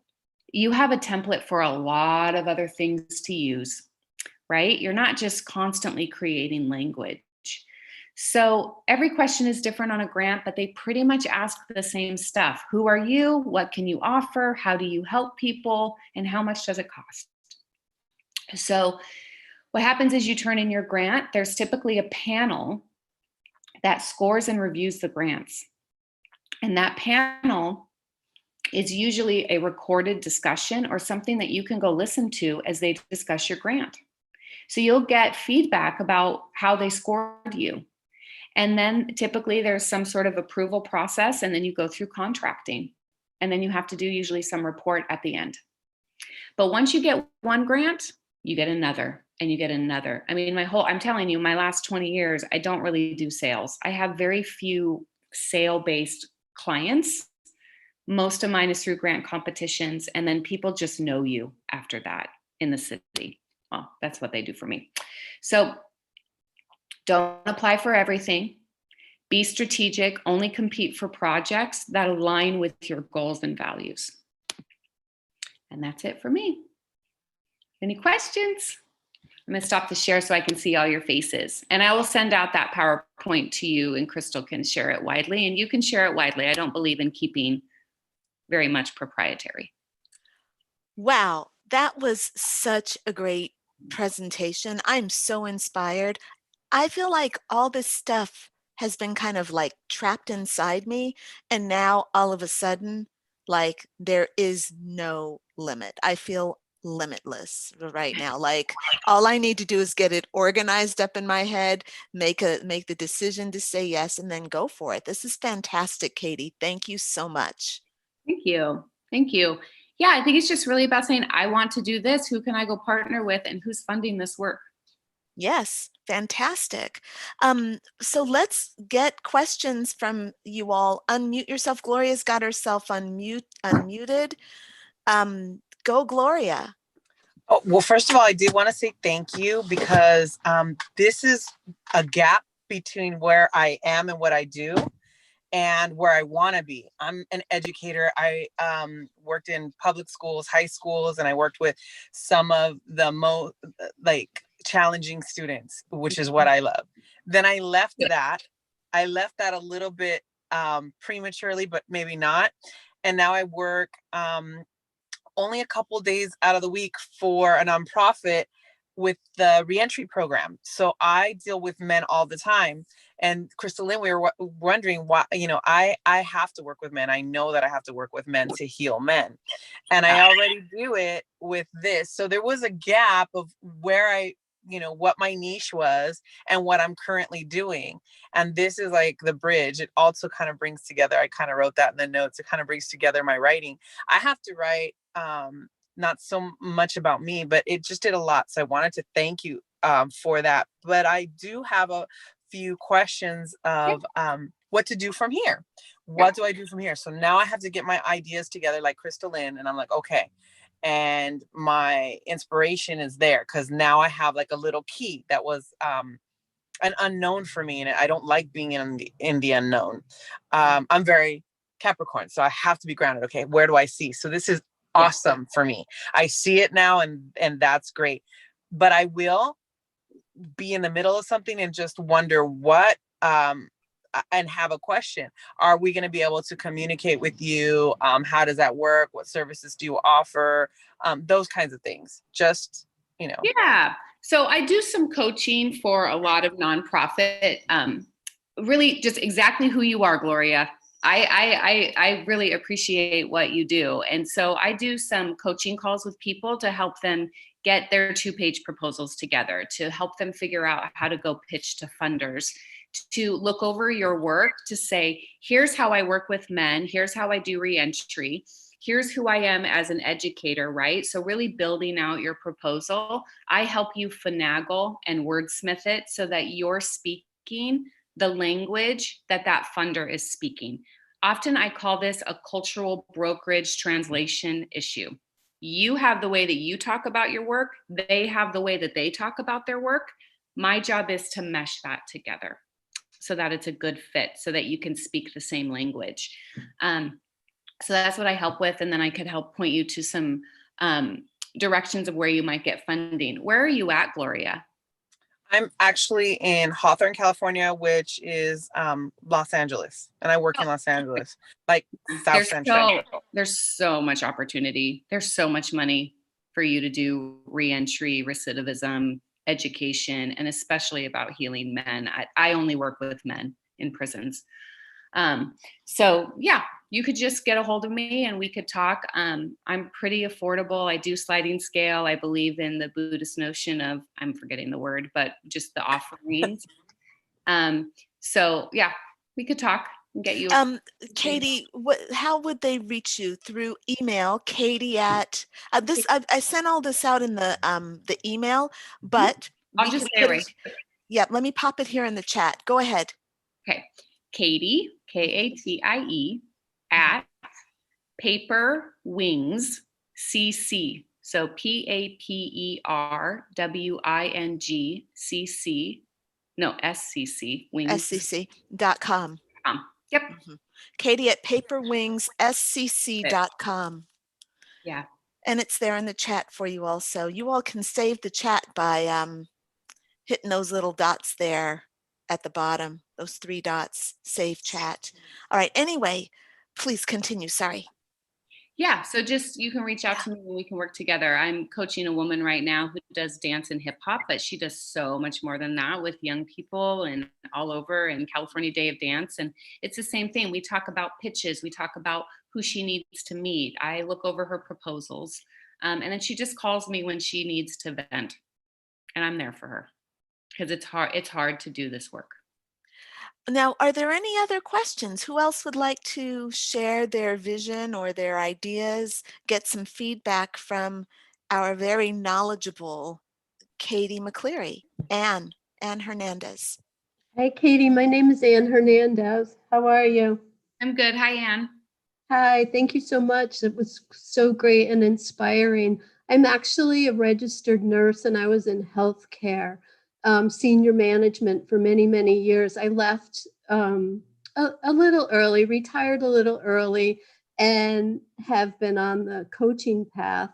you have a template for a lot of other things to use, right? You're not just constantly creating language. So every question is different on a grant, but they pretty much ask the same stuff. Who are you? What can you offer? How do you help people? And how much does it cost? So What happens is you turn in your grant. There's typically a panel that scores and reviews the grants. And that panel is usually a recorded discussion or something that you can go listen to as they discuss your grant. So you'll get feedback about how they scored you. And then typically there's some sort of approval process, and then you go through contracting. And then you have to do usually some report at the end. But once you get one grant, you get another and you get another. I mean, I'm telling you, my last 20 years, I don't really do sales. I have very few sale-based clients. Most of mine is through grant competitions, and then people just know you after that in the city. Well, that's what they do for me. So don't apply for everything. Be strategic, only compete for projects that align with your goals and values. And that's it for me. Any questions? I'm gonna stop the share so I can see all your faces. And I will send out that PowerPoint to you, and Crystal can share it widely, and you can share it widely. I don't believe in keeping very much proprietary. Wow, that was such a great presentation. I'm so inspired. I feel like all this stuff has been kind of like trapped inside me, and now all of a sudden, like there is no limit. I feel limitless right now. Like all I need to do is get it organized up in my head, make the decision to say yes, and then go for it. This is fantastic, Katie. Thank you so much. Thank you. Thank you. Yeah, I think it's just really about saying, I want to do this. Who can I go partner with, and who's funding this work? Yes, fantastic. So let's get questions from you all. Unmute yourself. Gloria's got herself unmuted. Go, Gloria. Oh, well, first of all, I did want to say thank you, because this is a gap between where I am and what I do and where I want to be. I'm an educator. I worked in public schools, high schools, and I worked with some of the most challenging students, which is what I love. Then I left that. I left that a little bit prematurely, but maybe not. And now I work only a couple days out of the week for a nonprofit with the reentry program. So I deal with men all the time. And Crystal Lynn, we were wondering why, I have to work with men. I know that I have to work with men to heal men. And I already do it with this. So there was a gap of where what my niche was and what I'm currently doing. And this is like the bridge. It also kind of brings together, I kind of wrote that in the notes. It kind of brings together my writing. I have to write not so much about me, but it just did a lot. So I wanted to thank you for that. But I do have a few questions of what to do from here. What do I do from here? So now I have to get my ideas together like Crystal Lynn, and I'm like, okay. And my inspiration is there because now I have like a little key that was an unknown for me, and I don't like being in the unknown. I'm very Capricorn, so I have to be grounded. Okay, where do I see? So this is awesome for me. I see it now, and that's great. But I will be in the middle of something and just wonder what and have a question. Are we going to be able to communicate with you? How does that work? What services do you offer? Those kinds of things. Just, Yeah. So I do some coaching for a lot of nonprofit, really just exactly who you are, Gloria. I really appreciate what you do. And so I do some coaching calls with people to help them get their 2-page proposals together, to help them figure out how to go pitch to funders, to look over your work, to say, here's how I work with men, here's how I do reentry, here's who I am as an educator, right? So really building out your proposal. I help you finagle and wordsmith it so that you're speaking the language that funder is speaking. Often I call this a cultural brokerage translation issue. You have the way that you talk about your work. They have the way that they talk about their work. My job is to mesh that together so that it's a good fit, so that you can speak the same language. So that's what I help with. And then I could help point you to some directions of where you might get funding. Where are you at, Gloria? I'm actually in Hawthorne, California, which is Los Angeles. And I work in Los Angeles, like South Central. There's so much opportunity. There's so much money for you to do reentry, recidivism, education, and especially about healing men. I only work with men in prisons. So yeah, you could just get a hold of me and we could talk. I'm pretty affordable. I do sliding scale. I believe in the Buddhist notion of, I'm forgetting the word, but just the offerings. So yeah, we could talk and get you. Katie, how would they reach you? Through email, Katie at this? I sent all this out in the email, but I'll just say it right. Yeah, let me pop it here in the chat. Go ahead. Okay, Katie, Katie at Paper Wings CC. So PAPERWING CC. No, SCC. Wings. SCC.com. Yep. Mm-hmm. Katie at paperwingsscc.com. Yeah. And it's there in the chat for you also. You all can save the chat by hitting those little dots there at the bottom, those 3 dots, save chat. All right, anyway, please continue, sorry. Yeah, so just you can reach out to me and we can work together. I'm coaching a woman right now who does dance and hip hop, but she does so much more than that with young people and all over, and California Day of Dance. And it's the same thing. We talk about pitches. We talk about who she needs to meet. I look over her proposals. And then she just calls me when she needs to vent. And I'm there for her because it's hard to do this work. Now, are there any other questions? Who else would like to share their vision or their ideas, get some feedback from our very knowledgeable Katie McCleary, Ann Hernandez? Hi, Katie. My name is Ann Hernandez. How are you? I'm good. Hi, Ann. Hi. Thank you so much. It was so great and inspiring. I'm actually a registered nurse and I was in healthcare, senior management for many, many years. I left a little early, retired a little early, and have been on the coaching path,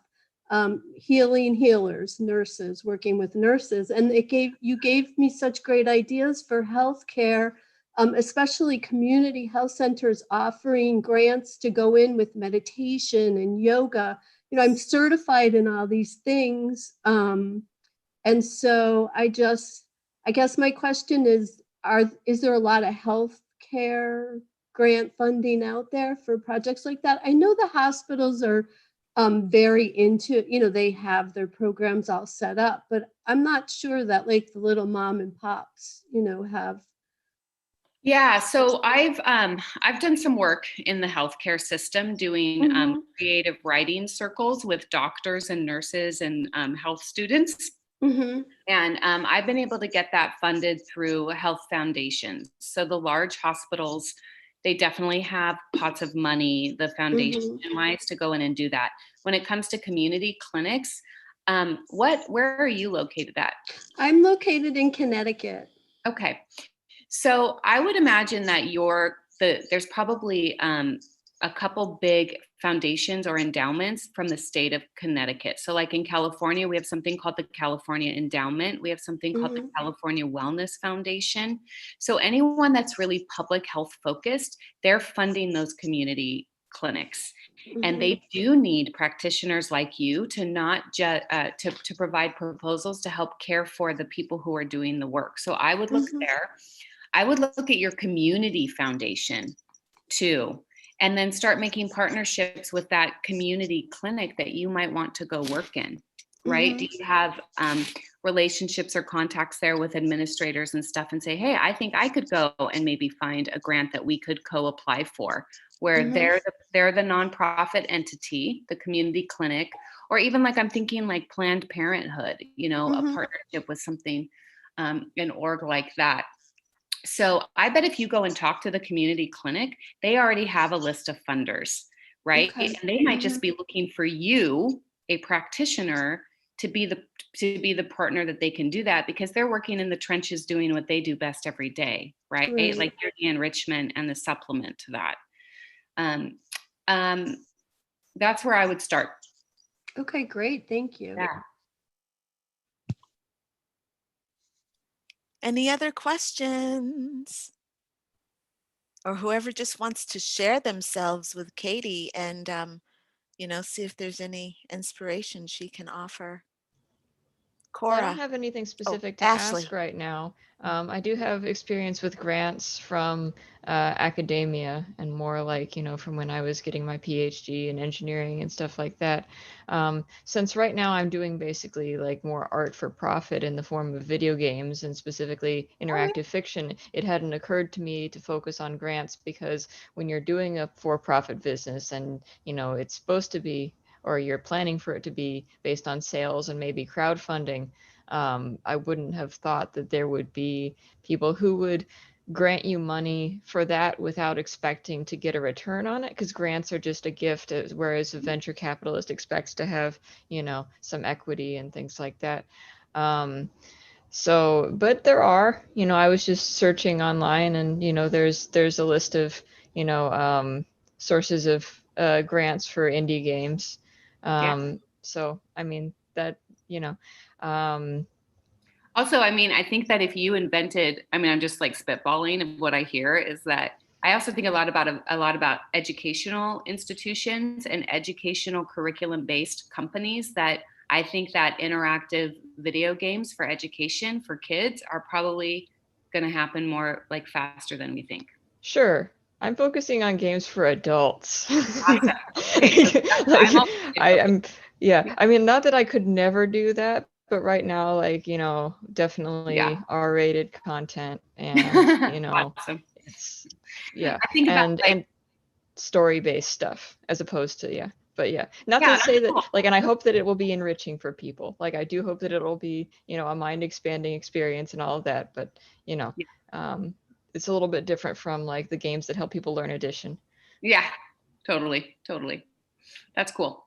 healing healers, nurses, working with nurses. And you gave me such great ideas for healthcare, especially community health centers offering grants to go in with meditation and yoga. You know, I'm certified in all these things. And so I guess my question is there a lot of healthcare grant funding out there for projects like that? I know the hospitals are very into, they have their programs all set up, but I'm not sure that like the little mom and pops, have. Yeah, so I've done some work in the healthcare system doing creative writing circles with doctors and nurses and health students. And I've been able to get that funded through health foundations. So the large hospitals, they definitely have pots of money, the foundation wise, to go in and do that. When it comes to community clinics, where are you located at? I'm located in Connecticut. Okay. So I would imagine that there's probably a couple big foundations or endowments from the state of Connecticut. So like in California, we have something called the California Endowment. We have something called the California Wellness Foundation. So anyone that's really public health focused, they're funding those community clinics. And they do need practitioners like you to not just to provide proposals to help care for the people who are doing the work. So I would look there. I would look at your community foundation too, and then start making partnerships with that community clinic that you might want to go work in, right? Do you have relationships or contacts there with administrators and stuff and say, hey, I think I could go and maybe find a grant that we could co-apply for, where they're the nonprofit entity, the community clinic, or even like I'm thinking like Planned Parenthood, a partnership with something, an org like that. So I bet if you go and talk to the community clinic, they already have a list of funders, right? Okay. And they might just be looking for you, a practitioner, to be the partner that they can do that, because they're working in the trenches doing what they do best every day, right? Like you're the enrichment and the supplement to that. That's where I would start. Okay, great. Thank you. Yeah. Any other questions? Or whoever just wants to share themselves with Katie and, see if there's any inspiration she can offer. So I don't Cora. have anything specific to Ashley. ask right now. I do have experience with grants from academia and more like, from when I was getting my PhD in engineering and stuff like that. Since right now I'm doing basically like more art for profit in the form of video games and specifically interactive fiction, it hadn't occurred to me to focus on grants because when you're doing a for-profit business and, it's supposed to be, or you're planning for it to be based on sales and maybe crowdfunding, I wouldn't have thought that there would be people who would grant you money for that without expecting to get a return on it, because grants are just a gift, whereas a venture capitalist expects to have, some equity and things like that. So, but there are, I was just searching online and, there's a list of, sources of grants for indie games. So, I mean, that, Also, I mean, I think that if you invented, I mean, I'm just like spitballing, and what I hear is that I also think a lot about educational institutions and educational curriculum based companies, that I think that interactive video games for education for kids are probably going to happen more like faster than we think. Sure. I'm focusing on games for adults. Awesome. Okay, so I mean, not that I could never do that, but right now, like, definitely R-rated content and, awesome. it's, I think about and story-based stuff as opposed to, but not to say that, like, and I hope that it will be enriching for people. Like, I do hope that it will be, a mind-expanding experience and all of that, but, it's a little bit different from like the games that help people learn addition. Yeah, totally. That's cool.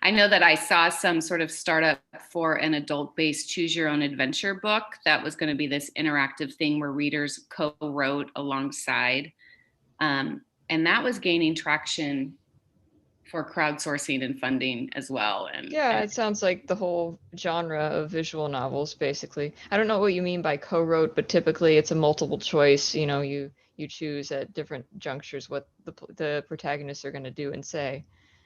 I know that I saw some sort of startup for an adult-based choose your own adventure book that was going to be this interactive thing where readers co-wrote alongside. And that was gaining traction for crowdsourcing and funding as well. And it sounds like the whole genre of visual novels, basically. I don't know what you mean by co-wrote, but typically it's a multiple choice. You choose at different junctures what the protagonists are going to do and say.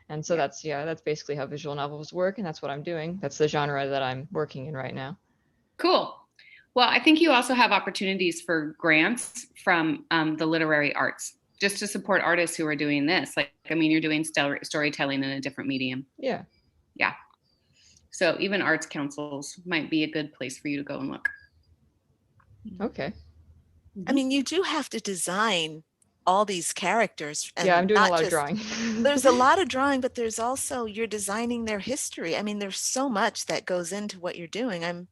And so that's basically how visual novels work. And that's what I'm doing. That's the genre that I'm working in right now. Cool. Well, I think you also have opportunities for grants from the literary arts, just to support artists who are doing this. Like, I mean, you're doing storytelling in a different medium. Yeah. So even arts councils might be a good place for you to go and look. Okay. I mean, you do have to design all these characters. And I'm doing a lot of drawing. There's a lot of drawing, but there's also, you're designing their history. I mean, there's so much that goes into what you're doing. I'm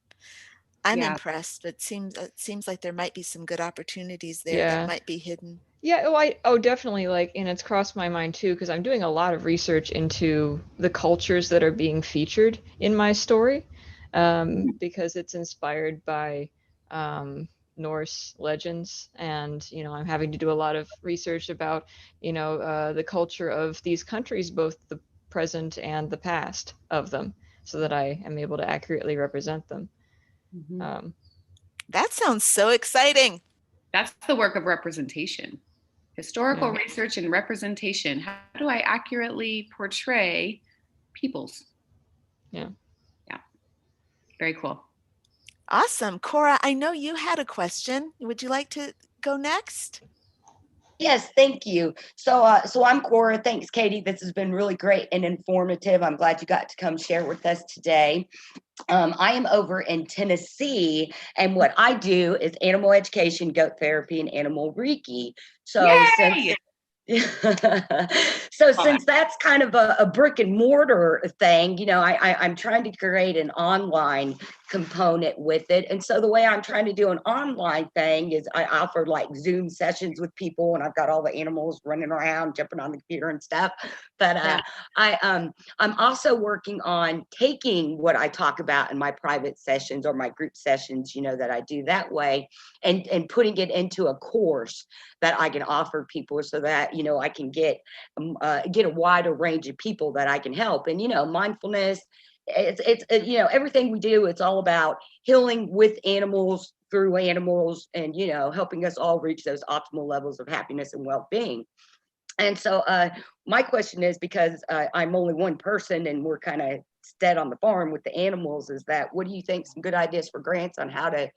impressed. It seems like there might be some good opportunities there that might be hidden. Definitely, like, and it's crossed my mind too, because I'm doing a lot of research into the cultures that are being featured in my story, because it's inspired by Norse legends, and I'm having to do a lot of research about the culture of these countries, both the present and the past of them, so that I am able to accurately represent them. Mm-hmm. That sounds so exciting. That's the work of representation. Historical research and representation. How do I accurately portray peoples? Yeah. Very cool. Awesome. Cora, I know you had a question. Would you like to go next? Yes, thank you. So I'm Cora. Thanks, Katie. This has been really great and informative. I'm glad you got to come share with us today. I am over in Tennessee, and what I do is animal education, goat therapy, and animal Reiki. So since that's kind of a brick and mortar thing, I'm trying to create an online component with it. And so the way I'm trying to do an online thing is I offer like Zoom sessions with people, and I've got all the animals running around, jumping on the computer and stuff. But I'm also working on taking what I talk about in my private sessions or my group sessions, that I do that way, and putting it into a course that I can offer people, so that I can get a wider range of people that I can help. And mindfulness, it's everything we do, it's all about healing with animals, through animals, and helping us all reach those optimal levels of happiness and well-being. And so my question is, because I'm only one person and we're kind of instead on the farm with the animals is that, what do you think some good ideas for grants on how to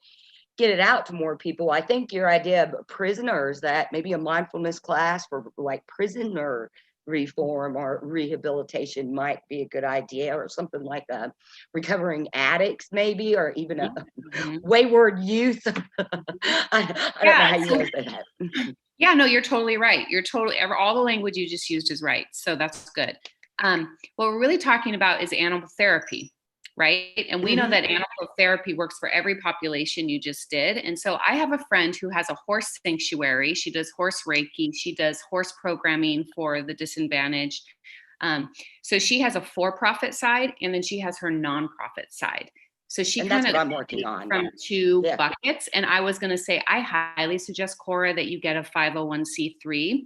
get it out to more people? I think your idea of prisoners, that maybe a mindfulness class for like prisoner reform or rehabilitation might be a good idea, or something like a recovering addicts maybe, or even a wayward youth. I don't know how you guys say that. Yeah, no, you're totally right. All the language you just used is right. So that's good. What we're really talking about is animal therapy, right? And we know that animal therapy works for every population you just did. And so I have a friend who has a horse sanctuary. She does horse Reiki. She does horse programming for the disadvantaged. So she has a for-profit side, and then she has her nonprofit side. So she kind of I'm working on from two buckets. And I was going to say, I highly suggest, Cora, that you get a 501c3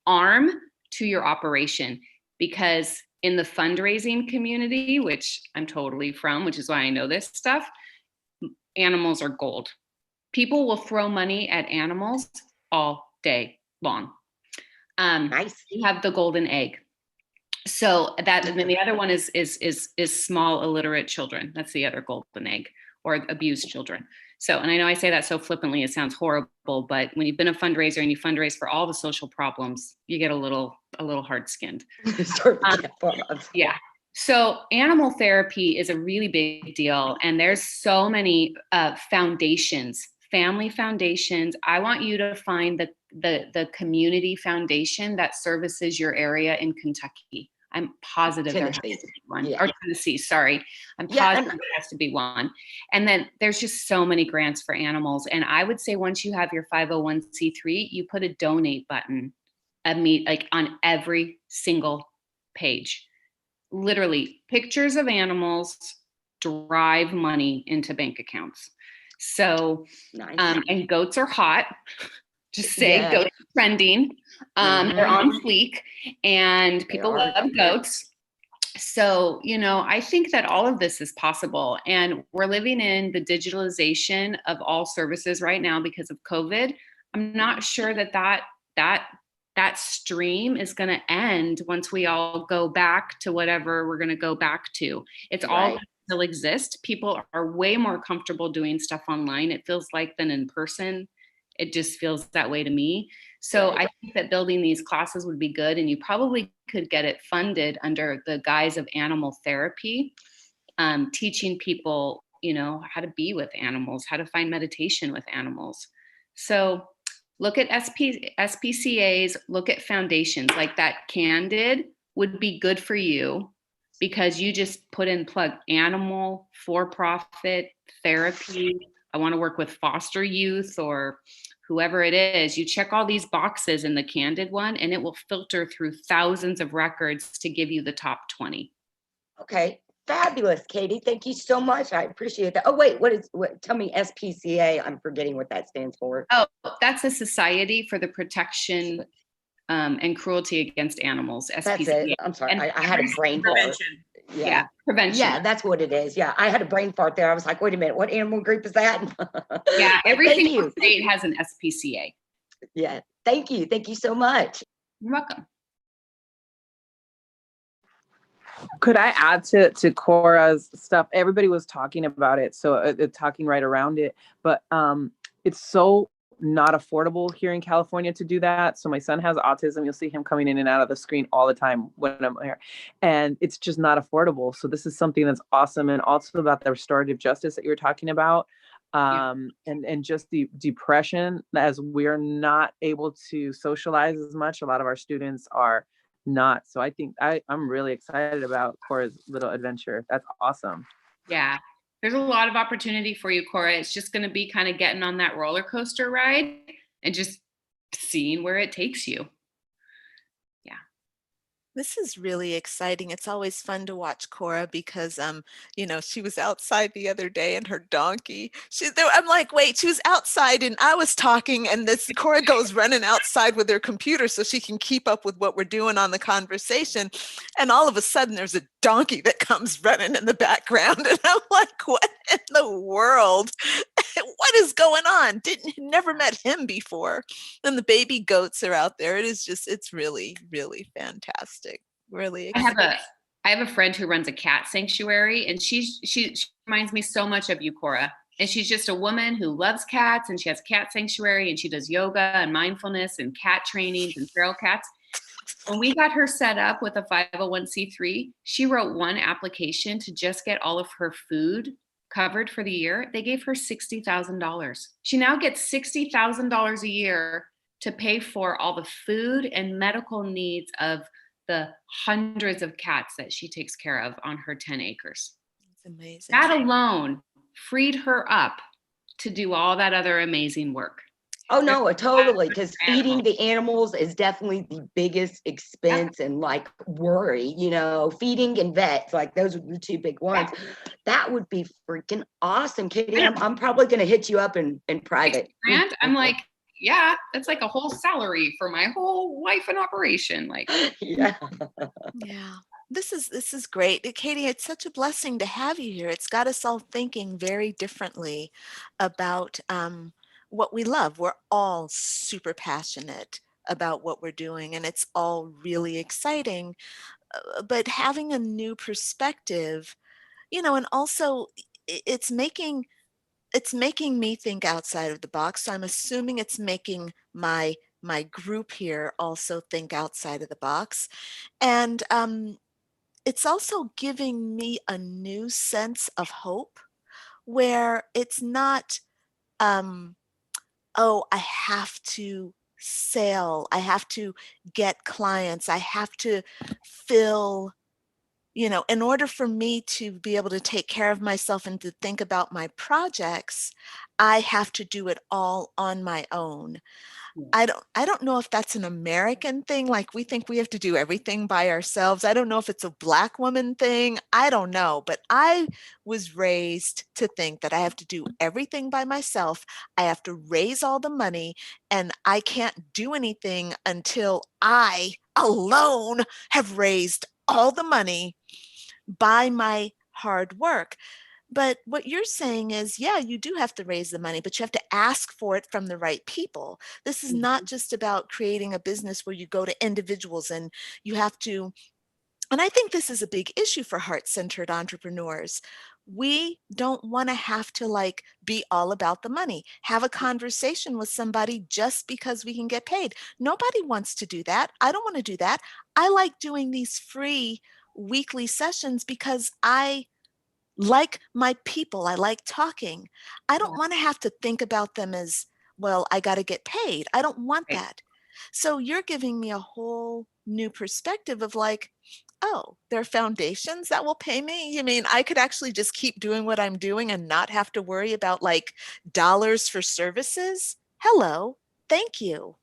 arm to your operation, because in the fundraising community, which I'm totally from, which is why I know this stuff, animals are gold. People will throw money at animals all day long. Nice. You have the golden egg. So that, and then the other one is small illiterate children. That's the other golden egg, or abused children. So, and I know I say that so flippantly, it sounds horrible, but when you've been a fundraiser and you fundraise for all the social problems, you get a little hard skinned. Yeah. So animal therapy is a really big deal. And there's so many foundations, family foundations. I want you to find the community foundation that services your area in Kentucky. I'm positive there has to be one. Or Tennessee, sorry. I'm positive there has to be one. And then there's just so many grants for animals. And I would say once you have your 501c3, you put a donate button like on every single page. Literally, pictures of animals drive money into bank accounts. So, and goats are hot. Just say goats are trending. They're on fleek, and people love goats. So, I think that all of this is possible. And we're living in the digitalization of all services right now because of COVID. I'm not sure that stream is going to end once we all go back to whatever we're going to go back to. It's all still exist. People are way more comfortable doing stuff online, it feels like, than in person. It just feels that way to me. So I think that building these classes would be good, and you probably could get it funded under the guise of animal therapy, teaching people, how to be with animals, how to find meditation with animals. So look at SPCAs, look at foundations like that. Candid would be good for you, because you just put in plug animal, for-profit, therapy. I want to work with foster youth or whoever it is. You check all these boxes in the Candid one, and it will filter through thousands of records to give you the top 20. Okay. Fabulous, Katie. Thank you so much. I appreciate that. Oh, wait, tell me SPCA. I'm forgetting what that stands for. Oh, that's a Society for the Protection and Cruelty Against Animals. SPCA. That's it. I'm sorry. I had a brain fart. Yeah, prevention. Yeah, that's what it is. Yeah, I had a brain fart there. I was like, wait a minute, what animal group is that? Yeah, every single state has an SPCA. Yeah, thank you. Thank you so much. You're welcome. Could I add to Cora's stuff? Everybody was talking about it, so talking right around it, but it's so not affordable here in California to do that. So my son has autism. You'll see him coming in and out of the screen all the time when I'm here, and it's just not affordable. So this is something that's awesome. And also about the restorative justice that you were talking about, and just the depression, as we're not able to socialize as much. A lot of our students are not. So I think I'm really excited about Cora's little adventure. That's awesome. Yeah. There's a lot of opportunity for you, Cora. It's just going to be kind of getting on that roller coaster ride and just seeing where it takes you. Yeah. This is really exciting. It's always fun to watch Cora because, she was outside the other day and her donkey, I'm like, wait, she was outside and I was talking, and this Cora goes running outside with her computer so she can keep up with what we're doing on the conversation. And all of a sudden there's a donkey that comes running in the background. And I'm like, what in the world? What is going on? Never met him before. And the baby goats are out there. It's really, really fantastic. Really exciting. I have a friend who runs a cat sanctuary, and she reminds me so much of you, Cora. And she's just a woman who loves cats, and she has a cat sanctuary, and she does yoga and mindfulness and cat trainings and feral cats. When we got her set up with a 501c3, she wrote one application to just get all of her food covered for the year. They gave her $60,000. She now gets $60,000 a year to pay for all the food and medical needs of the hundreds of cats that she takes care of on her 10 acres. It's amazing. That alone freed her up to do all that other amazing work. Oh no, totally. Because feeding the animals is definitely the biggest expense and like worry, you know, feeding and vets, like those are the two big ones. That would be freaking awesome, Katie. I'm probably going to hit you up in private. Grant, I'm like, yeah, that's like a whole salary for my whole life and operation. Like, yeah. Yeah. This is great. Katie, it's such a blessing to have you here. It's got us all thinking very differently about what we love. We're all super passionate about what we're doing, and it's all really exciting. But having a new perspective, you know, and also it's making me think outside of the box. So I'm assuming it's making my group here also think outside of the box. And it's also giving me a new sense of hope where it's not, oh, I have to sell, I have to get clients, I have to fill, you know, in order for me to be able to take care of myself and to think about my projects, I have to do it all on my own. I don't know if that's an American thing, like we think we have to do everything by ourselves. I don't know if it's a Black woman thing. I don't know, but I was raised to think that I have to do everything by myself. I have to raise all the money, and I can't do anything until I alone have raised all the money by my hard work. But what you're saying is, yeah, you do have to raise the money, but you have to ask for it from the right people. This is not just about creating a business where you go to individuals and you have to, and I think this is a big issue for heart-centered entrepreneurs. We don't want to have to like be all about the money, have a conversation with somebody just because we can get paid. Nobody wants to do that. I don't want to do that. I like doing these free weekly sessions because I like my people. I like talking. I don't want to have to think about them as, well, I got to get paid. I don't want that. So you're giving me a whole new perspective of like, oh, there are foundations that will pay me. You mean I could actually just keep doing what I'm doing and not have to worry about like dollars for services? Hello, thank you.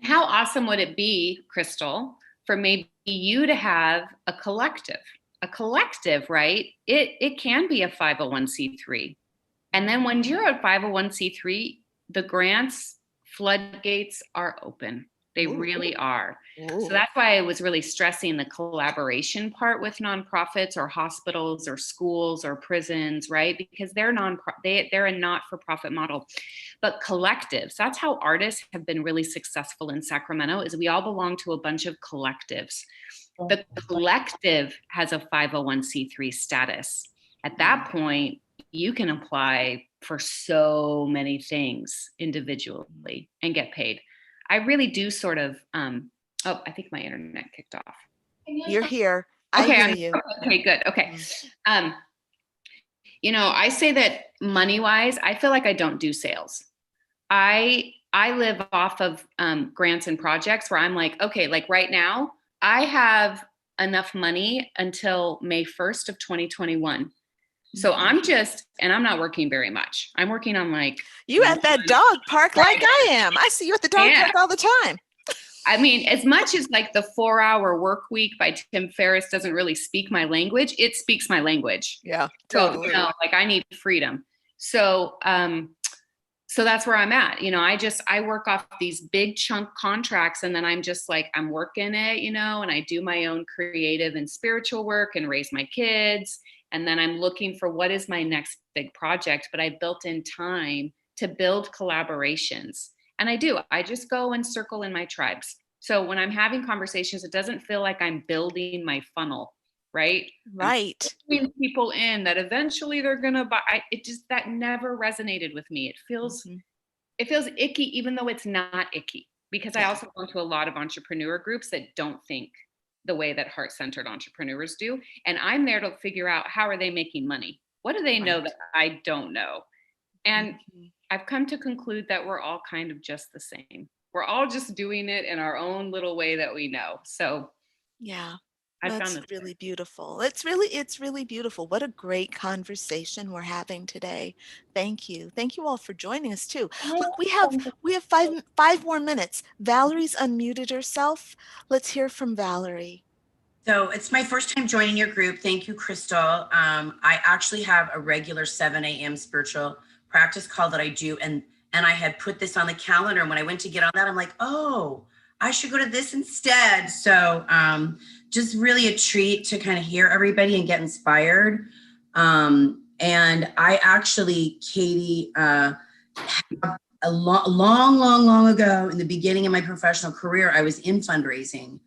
how awesome would it be, Crystal, for maybe you to have a collective? A collective, right? It can be a 501c3. And then when you're a 501c3, the grants floodgates are open. They really are. So that's why I was really stressing the collaboration part with nonprofits or hospitals or schools or prisons, right? Because they're a not-for-profit model. But collectives, that's how artists have been really successful in Sacramento, is we all belong to a bunch of collectives. The collective has a 501c3 status. At that point, you can apply for so many things individually and get paid. I really do sort of, oh, I think my internet kicked off. You're here. I hear you. Okay, good. Okay. You know, I say that money-wise, I feel like I don't do sales. I live off of grants and projects where I'm like, okay, like right now, I have enough money until May 1st of 2021. So I'm not working very much. I'm working on like. You at that dog park like I am. I see you at the dog park all the time. I mean, as much as like the 4-Hour Work Week by Tim Ferriss doesn't really speak my language, it speaks my language. Yeah, totally. So, you know, like I need freedom. So, so that's where I'm at. You know, I work off these big chunk contracts, and then I'm just like, I'm working it, you know, and I do my own creative and spiritual work and raise my kids. And then I'm looking for what is my next big project, but I built in time to build collaborations. And I just go and circle in my tribes. So when I'm having conversations, it doesn't feel like I'm building my funnel. right? Right. Bring people in that eventually they're gonna buy. It just, that never resonated with me. Mhm. It feels icky, even though it's not icky. Because I Yeah. also go to a lot of entrepreneur groups that don't think the way that heart-centered entrepreneurs do. And I'm there to figure out, how are they making money? What do they know Right. that I don't know? And Mhm. I've come to conclude that we're all kind of just the same. We're all just doing it in our own little way that we know. So Yeah. I found That's this. really beautiful. It's really beautiful. What a great conversation we're having today. Thank you. Thank you all for joining us too. Look, we have five more minutes. Valerie's unmuted herself. Let's hear from Valerie. So it's my first time joining your group. Thank you, Crystal. I actually have a regular 7 a.m. spiritual practice call that I do. And I had put this on the calendar. And when I went to get on that, I'm like, oh, I should go to this instead. So just really a treat to kind of hear everybody and get inspired. And I actually, Katie, a long ago in the beginning of my professional career, I was in fundraising.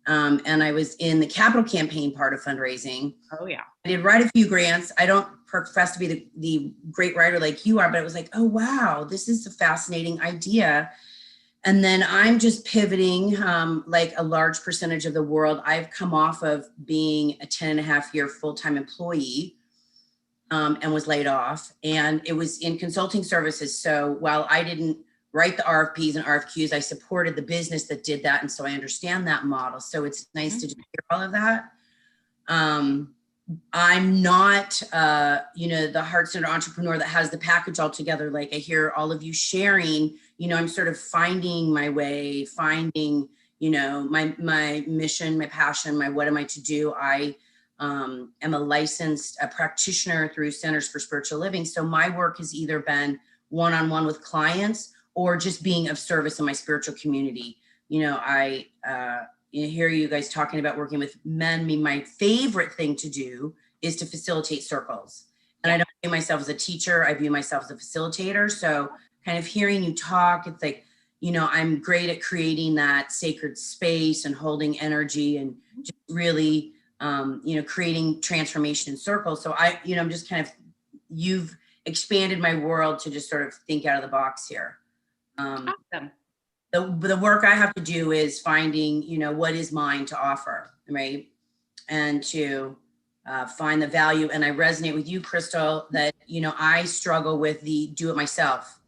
And I was in the capital campaign part of fundraising. Oh yeah. I did write a few grants. I don't profess to be the great writer like you are, but it was like, oh, wow, this is a fascinating idea. And then I'm just pivoting like a large percentage of the world. I've come off of being a 10.5-year full-time employee and was laid off. And it was in consulting services. So while I didn't write the RFPs and RFQs, I supported the business that did that. And so I understand that model. So it's nice to just hear all of that. I'm not, the heart-centered entrepreneur that has the package all together. Like I hear all of you sharing, I'm sort of finding my way, finding, my mission, my passion, my what am I to do. I am a licensed practitioner through Centers for Spiritual Living. So my work has either been one-on-one with clients or just being of service in my spiritual community. I hear you guys talking about working with men. My favorite thing to do is to facilitate circles. And I don't view myself as a teacher. I view myself as a facilitator. So kind of hearing you talk, it's like, I'm great at creating that sacred space and holding energy and just really, creating transformation in circles. So I'm just kind of, you've expanded my world to just sort of think out of the box here. Awesome. The work I have to do is finding, what is mine to offer, right? And to find the value. And I resonate with you, Crystal, that, I struggle with the do it myself,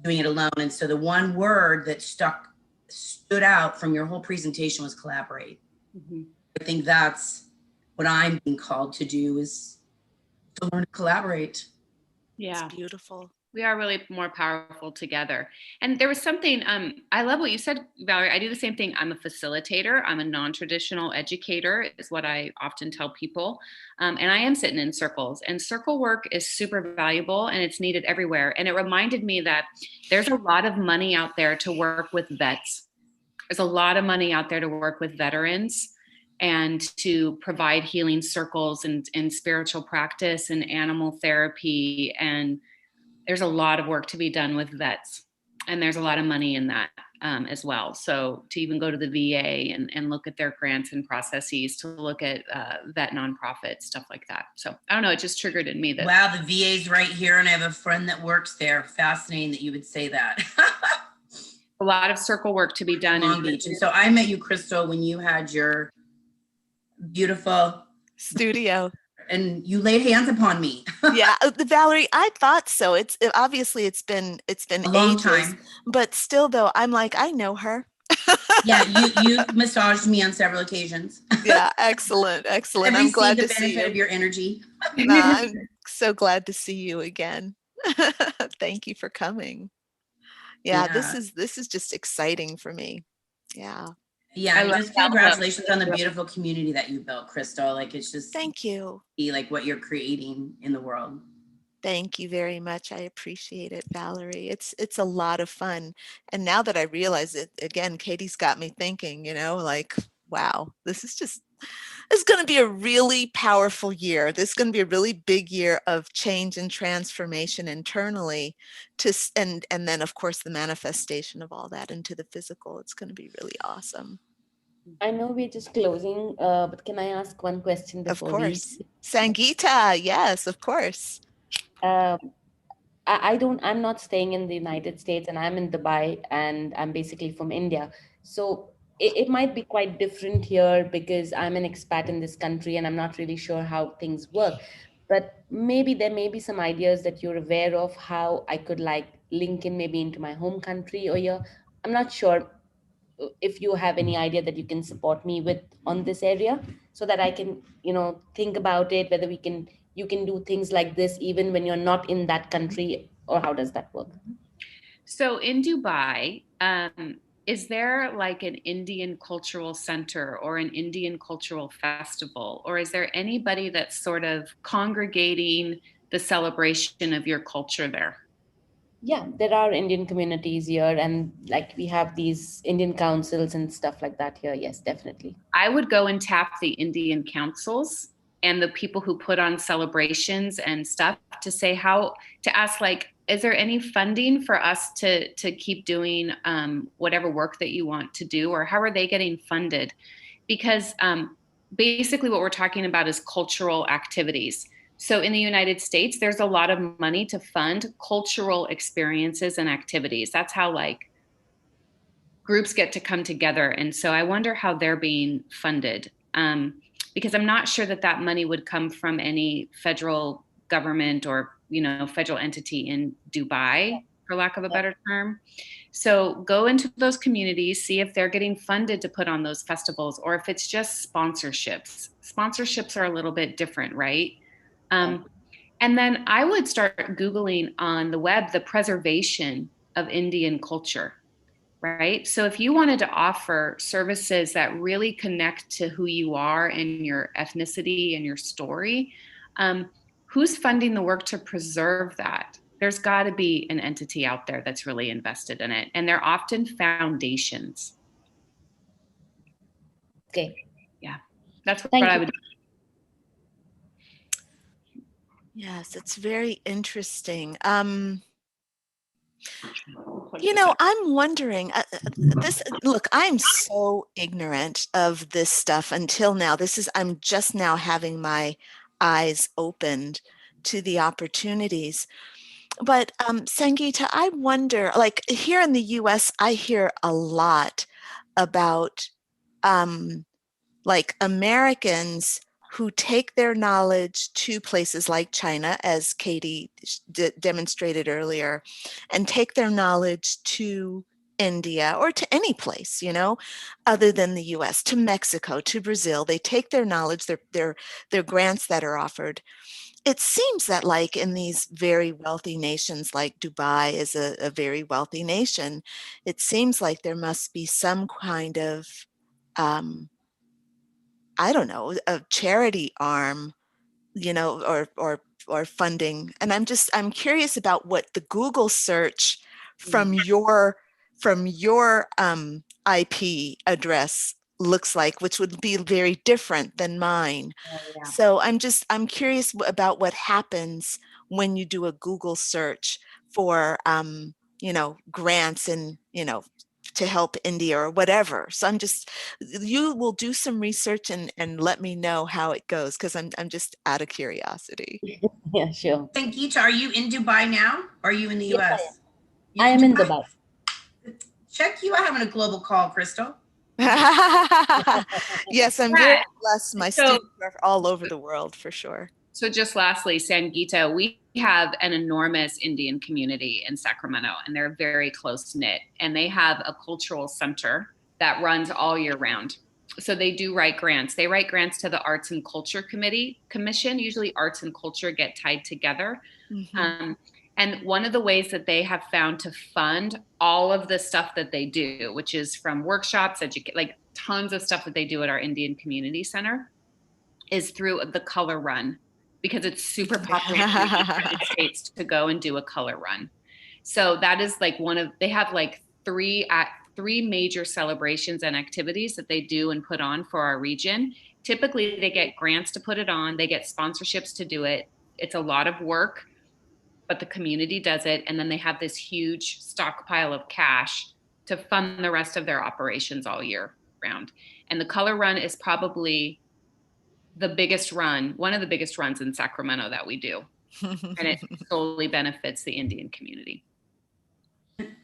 doing it alone. And so the one word that stood out from your whole presentation was collaborate. Mm-hmm. I think that's what I'm being called to do, is to learn to collaborate. Yeah. It's beautiful. We are really more powerful together. And there was something, I love what you said, Valerie. I do the same thing. I'm a facilitator. I'm a non-traditional educator is what I often tell people. And I am sitting in circles, and circle work is super valuable and it's needed everywhere. And it reminded me that there's a lot of money out there to work with vets. There's a lot of money out there to work with veterans and to provide healing circles and spiritual practice and animal therapy. And there's a lot of work to be done with vets, and there's a lot of money in that as well. So to even go to the VA and look at their grants and processes, to look at vet nonprofits, stuff like that. So I don't know, it just triggered in me that. Wow, the VA's right here, and I have a friend that works there. Fascinating that you would say that. A lot of circle work to be done in Long Beach. And so I met you, Crystal, when you had your beautiful studio. And you laid hands upon me. Yeah, Valerie, I thought so. Obviously it's been a long ages, time, but still though, I'm like, I know her. Yeah, you massaged me on several occasions. Yeah, excellent. I'm glad to see you. The benefit of your energy. I'm so glad to see you again. Thank you for coming. Yeah, this is just exciting for me. Yeah. Yeah, just congratulations on the beautiful community that you built, Crystal. Like, it's just thank you. Like what you're creating in the world. Thank you very much. I appreciate it, Valerie. It's a lot of fun. And now that I realize it, again, Katie's got me thinking, like, wow, it's going to be a really powerful year. This is going to be a really big year of change and transformation internally and then of course the manifestation of all that into the physical. It's going to be really awesome. I know we're just closing, but can I ask one question Of before we? course. Sangeeta, yes, of course. Um, I'm not staying in the United States, and I'm in Dubai, and I'm basically from India. So it might be quite different here because I'm an expat in this country and I'm not really sure how things work. But maybe there may be some ideas that you're aware of how I could like link in maybe into my home country or here. I'm not sure if you have any idea that you can support me with on this area so that I can, think about it, whether you can do things like this even when you're not in that country, or how does that work? So in Dubai, is there like an Indian cultural center or an Indian cultural festival? Or is there anybody that's sort of congregating the celebration of your culture there? Yeah, there are Indian communities here, and like we have these Indian councils and stuff like that here. Yes, definitely. I would go and tap the Indian councils and the people who put on celebrations and stuff to say to ask like, is there any funding for us to keep doing whatever work that you want to do, or how are they getting funded? Because basically what we're talking about is cultural activities. So in the United States, there's a lot of money to fund cultural experiences and activities. That's how like groups get to come together. And so I wonder how they're being funded, because I'm not sure that that money would come from any federal government or, federal entity in Dubai, for lack of a better term. So go into those communities, see if they're getting funded to put on those festivals, or if it's just sponsorships. Sponsorships are a little bit different, right? And then I would start Googling on the web the preservation of Indian culture, right? So if you wanted to offer services that really connect to who you are and your ethnicity and your story, who's funding the work to preserve that? There's got to be an entity out there that's really invested in it. And they're often foundations. Okay. Yeah, that's what Thank I you. would do. Yes, it's very interesting. I'm wondering, look, I'm so ignorant of this stuff until now. I'm just now having my eyes opened to the opportunities. But Sangeeta, I wonder, like here in the US, I hear a lot about like Americans who take their knowledge to places like China, as Katie demonstrated earlier, and take their knowledge to India or to any place, other than the US, to Mexico, to Brazil. They take their knowledge, their grants that are offered. It seems that like in these very wealthy nations, like Dubai is a very wealthy nation, it seems like there must be some kind of I don't know, a charity arm, or funding. And I'm curious about what the Google search from your IP address looks like, which would be very different than mine. Yeah. So I'm curious about what happens when you do a Google search for grants and to help India or whatever. So you will do some research and let me know how it goes, because I'm just out of curiosity. Yeah, sure. Sangeeta, are you in Dubai now? Or are you in the Yes, US? I am in Dubai. Check you out having a global call, Crystal. Yes, I'm very blessed. My students are all over the world for sure. So just lastly, Sangeeta, we have an enormous Indian community in Sacramento, and they're very close knit, and they have a cultural center that runs all year round. So they do write grants. They write grants to the Arts and Culture Commission. Usually arts and culture get tied together. Mm-hmm. And one of the ways that they have found to fund all of the stuff that they do, which is from workshops, like tons of stuff that they do at our Indian Community Center, is through the color run, because it's super popular in the United States to go and do a color run. So that is like they have like three major celebrations and activities that they do and put on for our region. Typically they get grants to put it on. They get sponsorships to do it. It's a lot of work, but the community does it. And then they have this huge stockpile of cash to fund the rest of their operations all year round. And the color run is probably the biggest run, one of the biggest runs in Sacramento that we do. And it solely benefits the Indian community.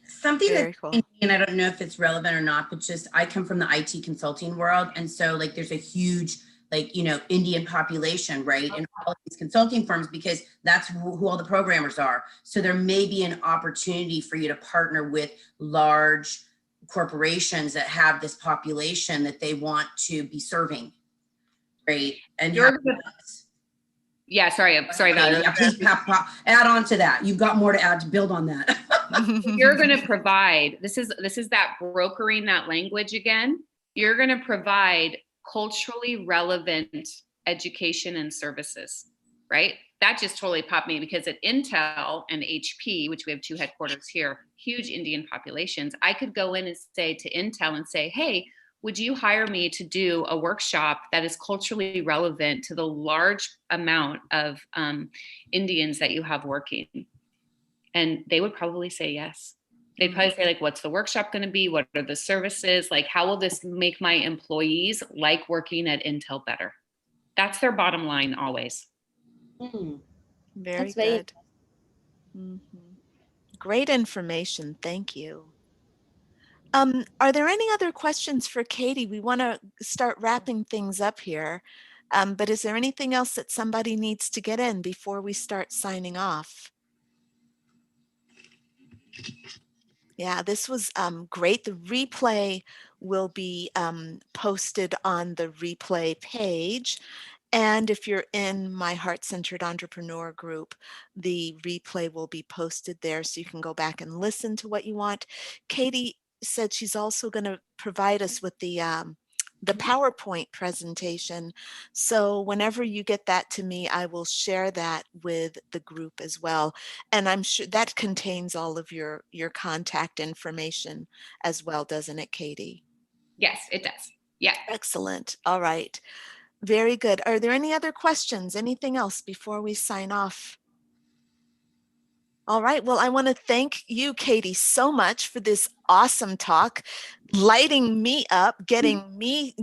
Something Very that's, cool. and I don't know if it's relevant or not, but just I come from the IT consulting world. And so like there's a huge, like, you know, Indian population, right? In all of these consulting firms, because that's who all the programmers are. So there may be an opportunity for you to partner with large corporations that have this population that they want to be serving, right? And You're have- gonna- yeah, sorry, Valerie. yeah, please add on to that. You've got more to add to build on that. You're going to provide, this is that brokering that language again. You're going to provide culturally relevant education and services, right? That just totally popped me, because at Intel and HP, which we have 2 headquarters here, huge Indian populations, I could go in and say to Intel and say, hey, would you hire me to do a workshop that is culturally relevant to the large amount of Indians that you have working? And they would probably say yes. They'd probably say, like, what's the workshop going to be? What are the services? Like, how will this make my employees like working at Intel better? That's their bottom line always. Very That's very good. Great information. Thank you. Are there any other questions for Katie? We want to start wrapping things up here. But is there anything else that somebody needs to get in before we start signing off? Yeah, this was great. The replay will be posted on the replay page. And if you're in my Heart-Centered Entrepreneur group, the replay will be posted there so you can go back and listen to what you want. Katie said she's also going to provide us with the PowerPoint presentation. So whenever you get that to me, I will share that with the group as well. And I'm sure that contains all of your contact information as well, doesn't it, Katie? Yes, it does. Yeah. Excellent. All right. Very good. Are there any other questions? Anything else before we sign off? All right. Well, I want to thank you, Katie, so much for this awesome talk, lighting me up, getting me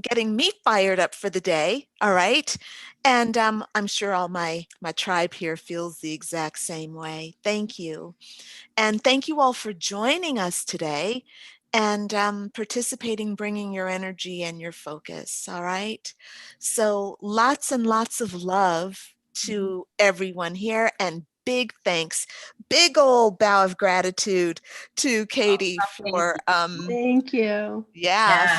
fired up for the day. All right. And I'm sure all my tribe here feels the exact same way. Thank you. And thank you all for joining us today and participating, bringing your energy and your focus. All right. So lots and lots of love to everyone here, and big thanks, big old bow of gratitude to Katie for Thank you. Yes.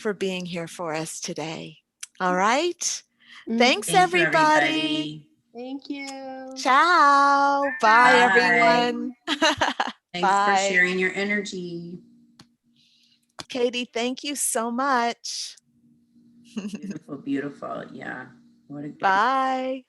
for being here for us today. All right. Mm. Thanks, Thank you, everybody. Thank you. Ciao. Bye, everyone. Thanks for Bye. sharing your energy. Katie, thank you so much. Beautiful, beautiful. Yeah. What a Bye.